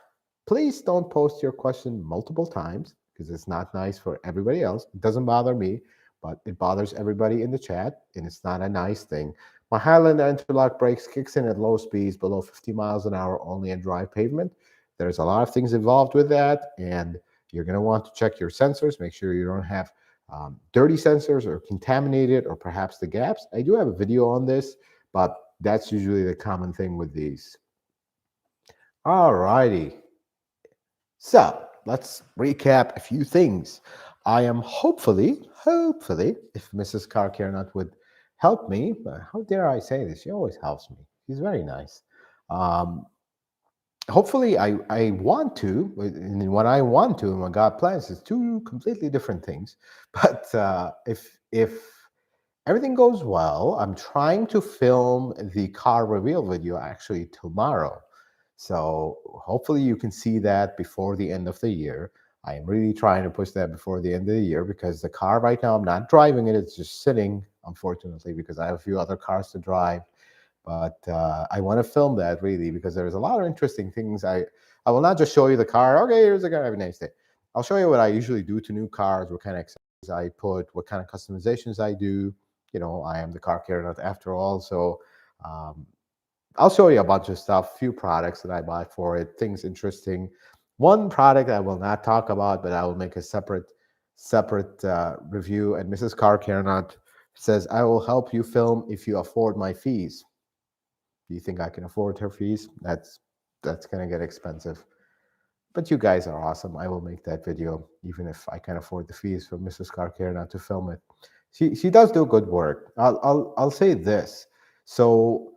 please don't post your question multiple times because it's not nice for everybody else. It doesn't bother me, but it bothers everybody in the chat, and it's not a nice thing. My Highlander interlock brakes kicks in at low speeds below 50 miles an hour only on dry pavement. There's a lot of things involved with that, and you're going to want to check your sensors, make sure you don't have dirty sensors or contaminated, or perhaps the gaps. I do have a video on this, but that's usually the common thing with these. All righty. So let's recap a few things. I am hopefully, if Mrs. Carcarnot would help me, how dare I say this? She always helps me. She's very nice. Um, Hopefully, I want to, and what I want to and what God plans is two completely different things. But if everything goes well, I'm trying to film the car reveal video actually tomorrow. So hopefully you can see that before the end of the year. I am really trying to push that before the end of the year because the car right now, I'm not driving it. It's just sitting, unfortunately, because I have a few other cars to drive. But I want to film that really because there's a lot of interesting things. I will not just show you the car. Okay, here's the car. Have a nice day. I'll show you what I usually do to new cars, what kind of accessories I put, what kind of customizations I do. You know, I am the car care nut after all. So um, I'll show you a bunch of stuff, few products that I buy for it, things interesting. One product I will not talk about, but I will make a separate review. And Mrs. Car Care Nut says, I will help you film if you afford my fees. Do you think I can afford her fees? That's gonna get expensive. But you guys are awesome. I will make that video, even if I can't afford the fees for Mrs. Carcare not to film it. She does do good work. I'll say this. So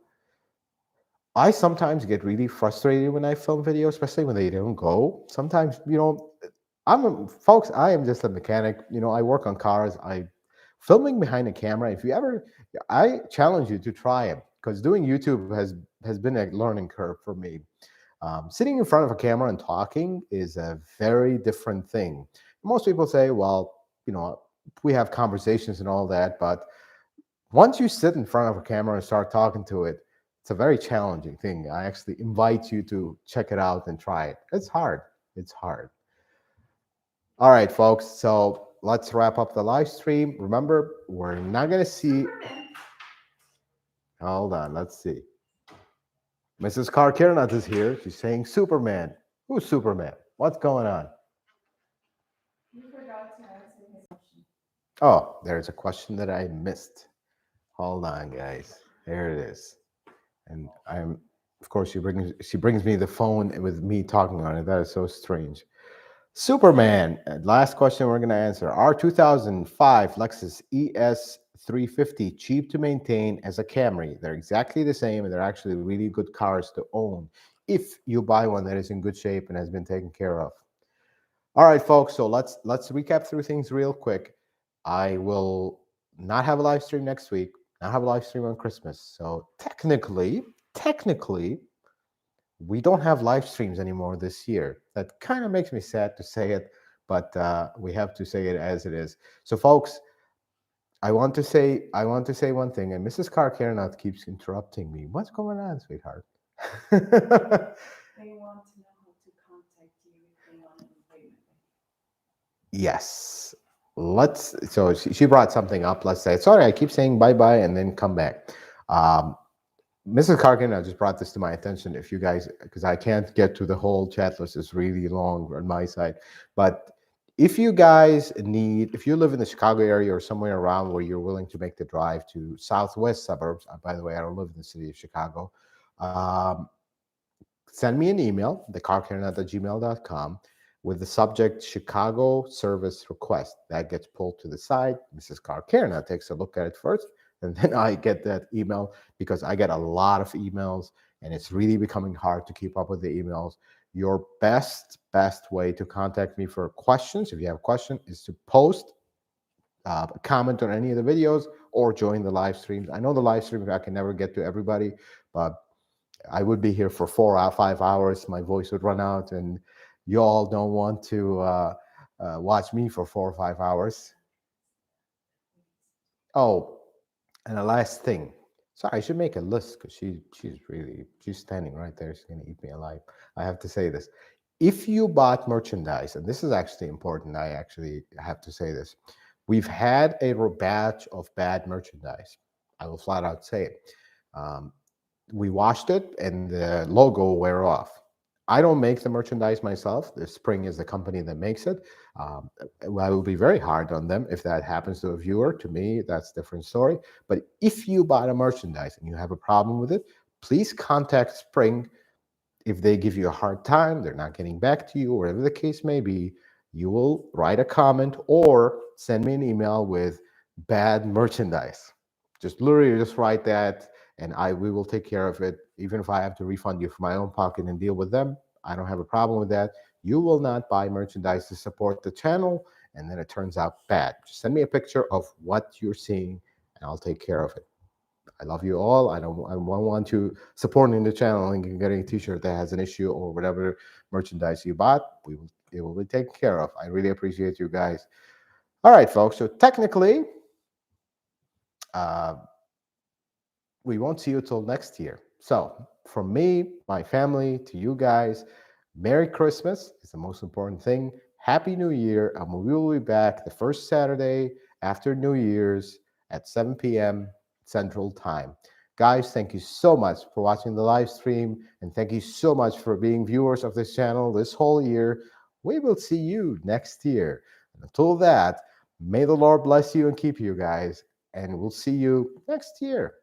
I sometimes get really frustrated when I film videos, especially when they don't go. Sometimes, folks, I am just a mechanic. You know, I work on cars. I filming behind a camera. If you ever, I challenge you to try it because doing YouTube has been a learning curve for me. Sitting in front of a camera and talking is a very different thing. Most people say, well, you know, we have conversations and all that, but once you sit in front of a camera and start talking to it, it's a very challenging thing. I actually invite you to check it out and try it. It's hard. It's hard. All right, folks. So let's wrap up the live stream. Remember, we're not going to see. Hold on. Let's see. Mrs. Karkirnat is here. She's saying Superman. Who's Superman? What's going on? You forgot to answer his question. Oh, there's a question that I missed. Hold on, guys. Here it is. And I'm, of course, she brings me the phone with me talking on it. That is so strange. Superman. Last question we're going to answer. Are 2005 Lexus ES 350 cheap to maintain as a Camry? They're exactly the same, and they're actually really good cars to own if you buy one that is in good shape and has been taken care of. All right, folks. So let's recap through things real quick. I will not have a live stream next week. Not have a live stream on Christmas. So technically, we don't have live streams anymore this year. That kind of makes me sad to say it, but we have to say it as it is. So, folks, I want to say one thing, and Mrs. Carcarnot keeps interrupting me. What's going on, sweetheart? They want to know how to contact you if they want an appointment. Yes. So she brought something up. Let's say, sorry, I keep saying bye bye and then come back. Um, Mrs. Karkin, I just brought this to my attention. If you guys, because I can't get to the whole chat list, it's really long on my side. But if you guys need, if you live in the Chicago area or somewhere around where you're willing to make the drive to southwest suburbs, by the way, I don't live in the city of Chicago, send me an email, thecarcarenet@gmail.com, with the subject Chicago service request. That gets pulled to the side. Mrs. Carcarena takes a look at it first, and then I get that email because I get a lot of emails and it's really becoming hard to keep up with the emails. Your best way to contact me for questions, if you have a question, is to post a comment on any of the videos or join the live streams. I know the live streams I can never get to everybody, but I would be here for 4 or 5 hours. My voice would run out, and you all don't want to watch me for 4 or 5 hours. Oh, and the last thing. Sorry, I should make a list because she's standing right there. She's gonna eat me alive. I have to say this. If you bought merchandise, and this is actually important, I actually have to say this. We've had a batch of bad merchandise. I will flat out say it. Um, we washed it and the logo wear off. I don't make the merchandise myself. The Spring is the company that makes it. Um, I will be very hard on them if that happens to a viewer. To me, that's a different story. But if you buy the merchandise and you have a problem with it, please contact Spring. If they give you a hard time, they're not getting back to you, whatever the case may be, you will write a comment or send me an email with bad merchandise. Just literally just write that, and we will take care of it. Even if I have to refund you from my own pocket and deal with them, I don't have a problem with that. You will not buy merchandise to support the channel, and then it turns out bad. Just send me a picture of what you're seeing, and I'll take care of it. I love you all. I don't want you supporting the channel and getting a T-shirt that has an issue or whatever merchandise you bought. It will be taken care of. I really appreciate you guys. All right, folks. So technically, uh, we won't see you till next year. So from me, my family, to you guys, Merry Christmas is the most important thing. Happy New Year. And we will be back the first Saturday after New Year's at 7 p.m. Central Time. Guys, thank you so much for watching the live stream. And thank you so much for being viewers of this channel this whole year. We will see you next year. And until that, may the Lord bless you and keep you guys. And we'll see you next year.